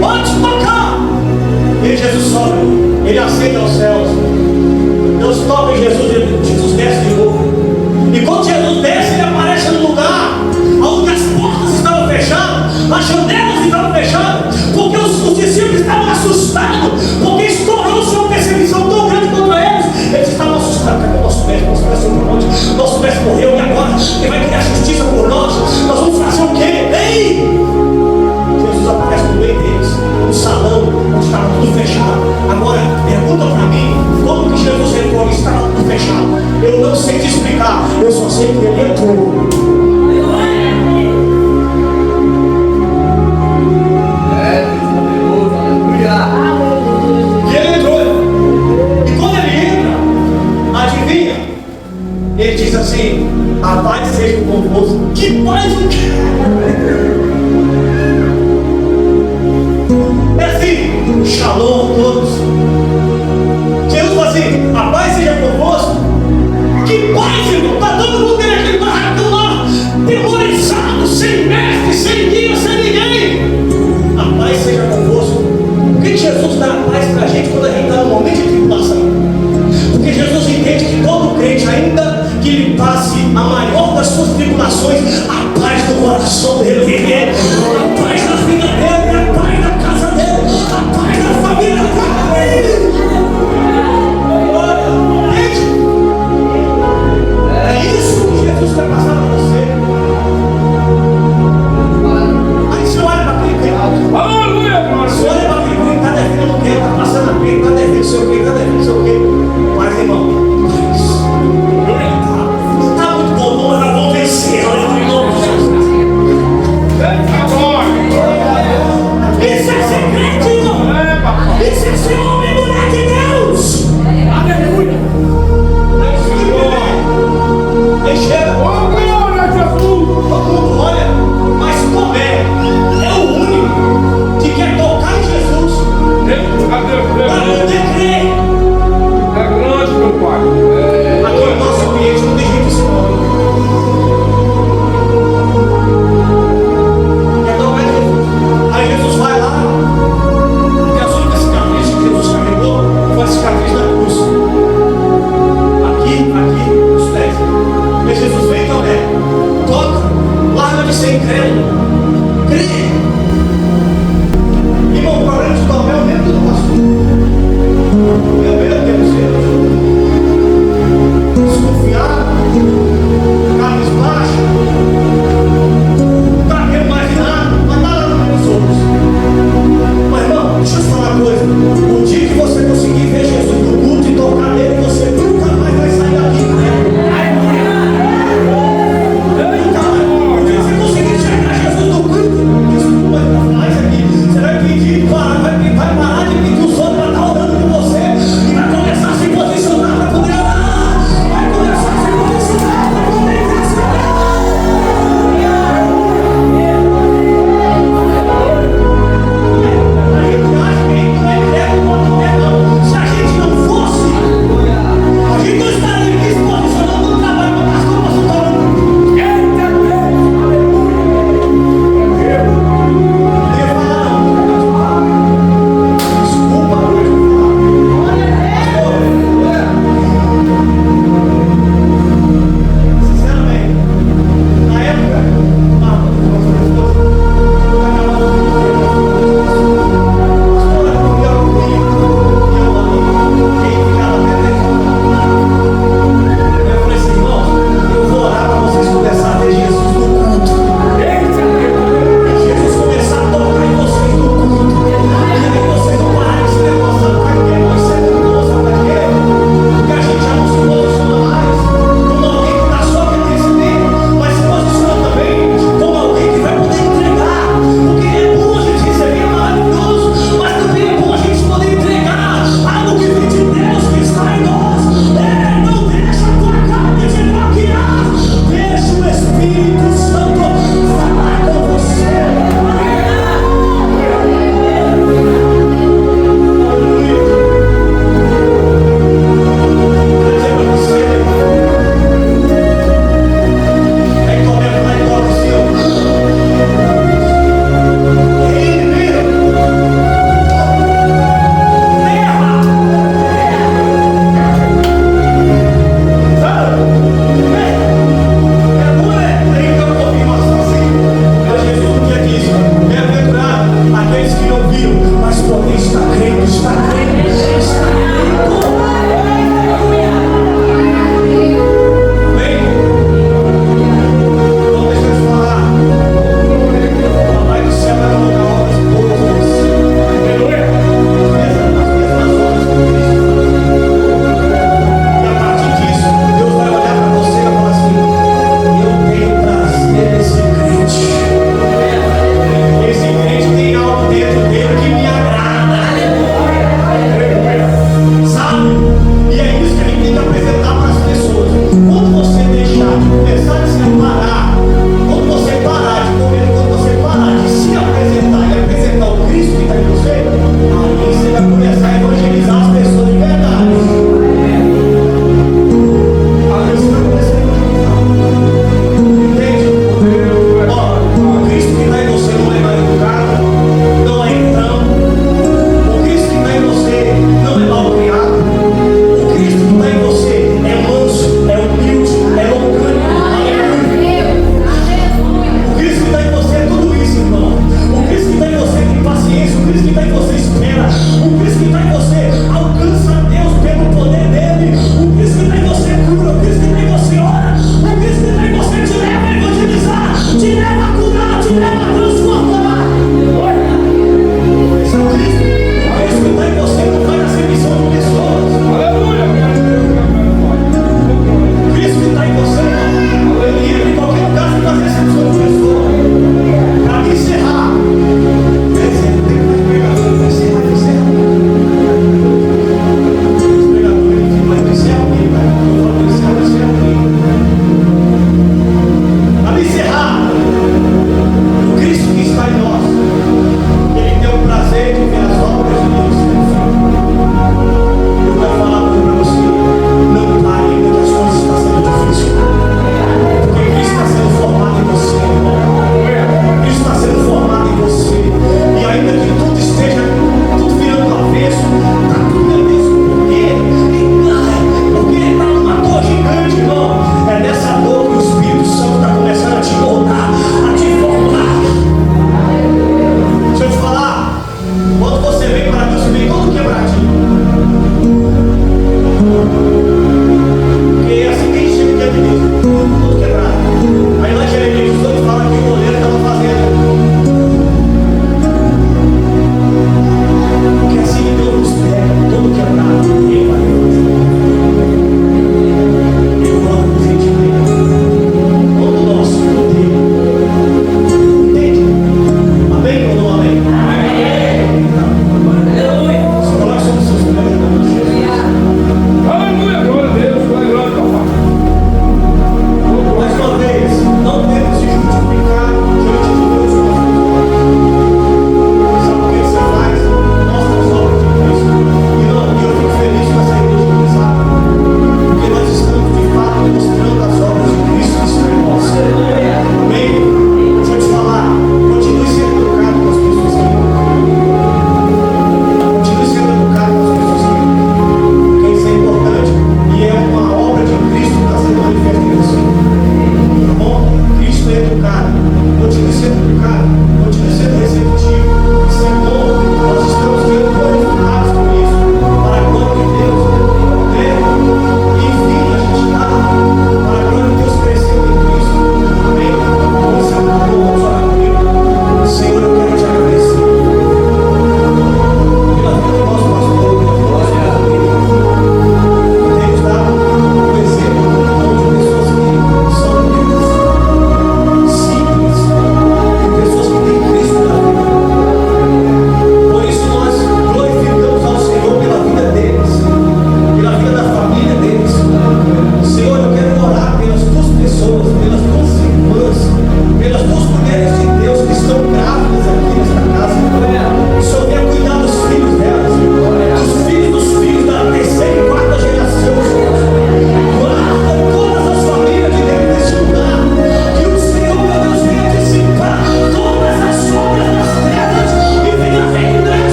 pode tocar. E Jesus sobe, Ele aceita os céus. Deus toca em Jesus, Jesus desce de novo. E quando Jesus desce, Ele aparece no lugar onde as portas estavam fechadas, as janelas estavam fechadas, porque os discípulos estavam assustados, porque estourou-se uma perseguição tão grande contra eles. Eles estavam assustados. Cadê o nosso mestre? Nosso mestre foi para onde? Nosso mestre morreu, e agora? Quem vai criar justiça por nós? Nós vamos fazer o quê? Ei! Jesus aparece no meio deles, no salão onde estava tudo fechado. Agora, pergunta para mim, como que Jesus entrou e estava tudo fechado? Eu não sei te explicar, eu só sei que Ele entrou. E Ele entrou. E quando Ele entra, adivinha? Ele diz assim: a paz seja convosco. Que paz o quê? É assim, shalom a todos. Jesus fala assim: a paz seja convosco. Que paz, irmão? Está todo mundo dentro daquele barracão lá, temorizado, sem mestre, sem guia, sem ninguém. A paz seja convosco. Por que Jesus dá a paz para a gente quando a gente está no momento de tribulação? Porque Jesus entende que todo crente, ainda que ele passe a maior das suas tribulações, a paz do coração dele, a paz da vida dele, a paz da casa dele, a paz da família dele. Entende? É isso que Jesus quer passar para você. Aí você olha para aquele crente. Aleluia! Você olha para aquele crente, está devendo o quê? Está passando a pena, está devendo sei o quê, está devendo sei o quê. Mas, irmão, está muito bom, mas nós vamos vencer. Aleluia, em nome de Jesus. Isso é ser crente, irmão. Isso é ser homem e mulher de Deus. Aleluia. Aí chega. Todo mundo olha, mas Tomé é o único que quer tocar em Jesus para poder crer. É grande, meu pai. Aqui no nosso ambiente não tem gente assim, não. Quer tocar em Jesus. Aí Jesus vai lá, e as únicas cicatrizes que Jesus carregou foi a cicatriz da cruz. Aqui, os pés. E Jesus vem, Tomé, toca, larga de ser incrédulo, crê. Irmão, o problema de Tomé é o mesmo do pastor. Meu Deus, desconfiado, cabisbaixo, não está querendo mais nada, mas nada no meio dos outros. Mas irmão, deixa eu te falar uma coisa: o dia que você conseguir ver Jesus no culto e tocar nele, você nunca mais vai sair daqui, né? Nunca mais. O dia que você conseguir enxergar Jesus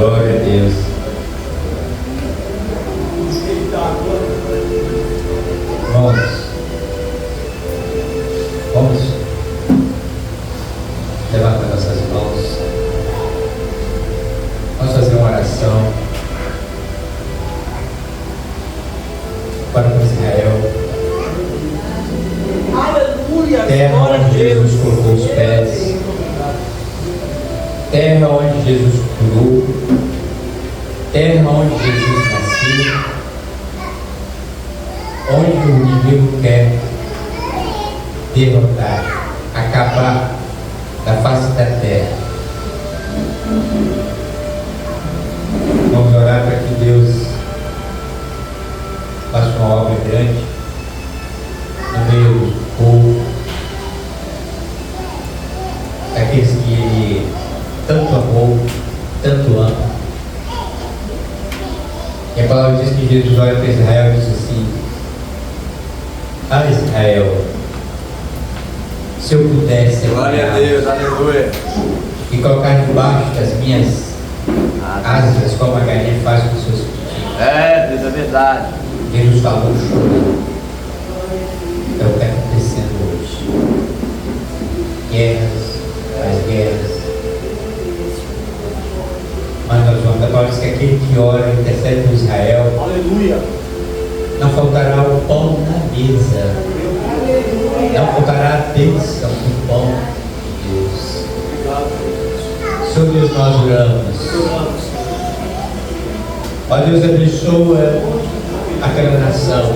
Glória a Deus. Vamos levantar nossas mãos. Vamos fazer uma oração para o Israel. Aleluia! Terra Glória a onde Deus! Jesus colocou os pés. Terra onde Jesus curou. Terra onde Jesus nasceu. Onde o inimigo quer derrotar, acabar da face da terra. Vamos orar para que Deus faça uma obra grande no meio do povo, daqueles que Ele tanto amou, tanto ama. E a palavra diz que Jesus olha para Israel e diz assim: ah, Israel, se eu pudesse, Glória a Deus, aleluia. e colocar debaixo das minhas asas, como a galinha faz com seus filhos. É, Deus, é verdade. Jesus falou chorando. É o que está acontecendo hoje. Guerras, mais guerras. Mas nós vamos, a palavra diz que aquele que ora intercede por Israel, Aleluia. não faltará o pão na mesa. Não faltará a bênção do pão de Deus. Senhor Deus, nós oramos. Ó Deus, abençoa aquela nação.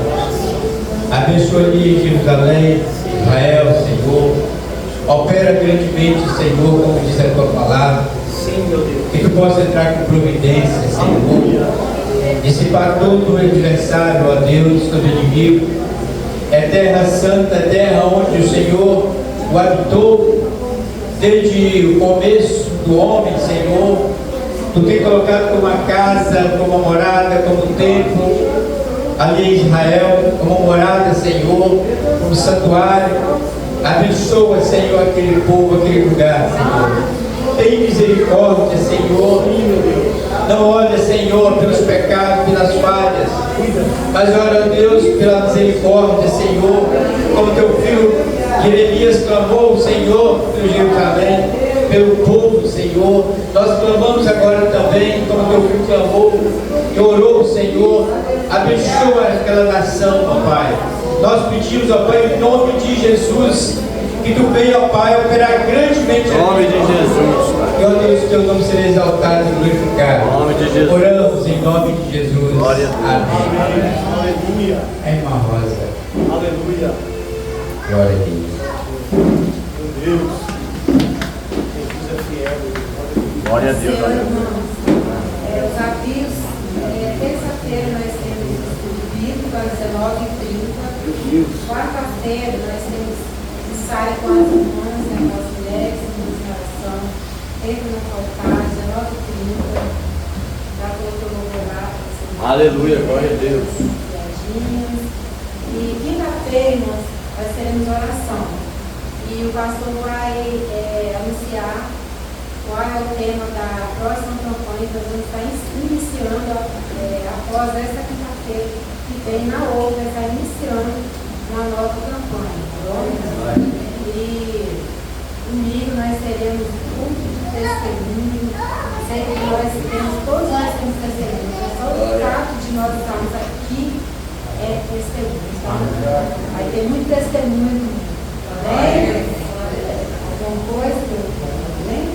Abençoa-lhe Jerusalém, Israel, Senhor. Opera grandemente, Senhor, como diz a tua palavra. Sim, meu Deus. Que tu possa entrar com providência, Senhor. Dissipar todo o adversário, ó Deus, todo inimigo. É terra santa, terra onde o Senhor o habitou desde o começo do homem, Senhor. Tu tem colocado como uma casa, como uma morada, como um templo ali em Israel, como morada, Senhor, como santuário. Abençoa, Senhor, aquele povo, aquele lugar, Senhor. Tem misericórdia, Senhor. Não olha, Senhor, pelos pecados, pelas falhas, mas olha, Deus, pela misericórdia, Senhor, como teu filho Jeremias clamou, Senhor, pelo Jerusalém, pelo povo, Senhor. Nós clamamos agora também, como teu filho clamou e orou, Senhor. Abençoa aquela nação, ó Pai. Nós pedimos, ó Pai, em nome de Jesus, que tu venha, ó Pai, operar grandemente. Em nome de Jesus, Pai. E, ó Deus, que teu nome seja exaltado e glorificado. Em nome de Jesus. Oramos em nome de Jesus. Glória a Deus. Amém. Aleluia. É irmã Rosa. Aleluia. Glória a Deus. Meu Deus. Jesus é fiel. Glória a Deus, Senhor, aleluia. irmãos, os avios, terça-feira nós temos estudo bíblico às 19h30. Quarta-feira nós temos ensaio com as irmãs, com as mulheres, em oração. Tempo não faltar, 19h30. Já colocou no horário. Aleluia, glória a Deus. E quinta-feira, irmãos, nós teremos oração. E o pastor vai anunciar qual é o tema da próxima campanha que nós vamos estar iniciando após essa quinta-feira que vem na outra, está iniciando uma nova campanha. Tá? E domingo nós teremos culto de testemunho. Sempre todos nós temos testemunho. Só o fato de nós estarmos aqui é testemunho. Então, vai ter muito testemunho. Amém? Alguma coisa? Amém?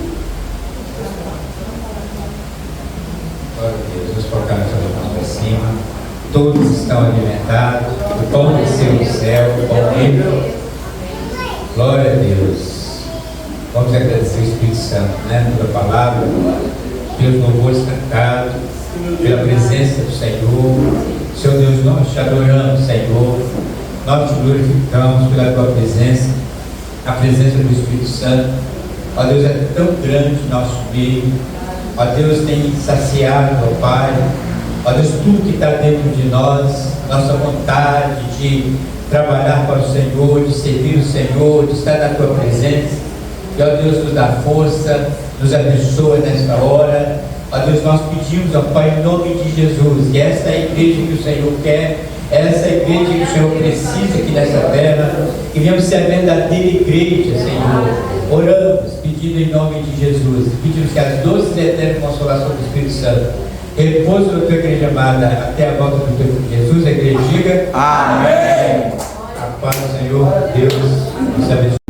Glória a Deus. Vamos colocar nossas mãos para cima. Todos estão alimentados. O pão desceu do céu, o pão vivo. Glória a Deus. Vamos agradecer o Espírito Santo, né? Pela palavra, pelos louvores cantados, pela presença do Senhor. Senhor Deus, nós te adoramos, Senhor. Nós te glorificamos pela tua presença, a presença do Espírito Santo. Ó Deus, é tão grande o nosso meio. Ó Deus, tem saciado, ó Pai. Ó Deus, tudo que está dentro de nós, nossa vontade de trabalhar para o Senhor, de servir o Senhor, de estar na tua presença. E ó Deus, nos dá força, nos abençoa nesta hora. Ó Deus, nós pedimos, ó Pai, em nome de Jesus, que essa é a igreja que o Senhor quer, essa é a igreja que o Senhor precisa aqui nessa terra, que venhamos ser a verdadeira igreja, Senhor. Oramos, pedindo em nome de Jesus, pedimos que as doces e eternas consolações do Espírito Santo repouso na tua igreja amada até a volta do teu Filho Jesus. A igreja diga amém. A paz do Senhor, Deus nos abençoe.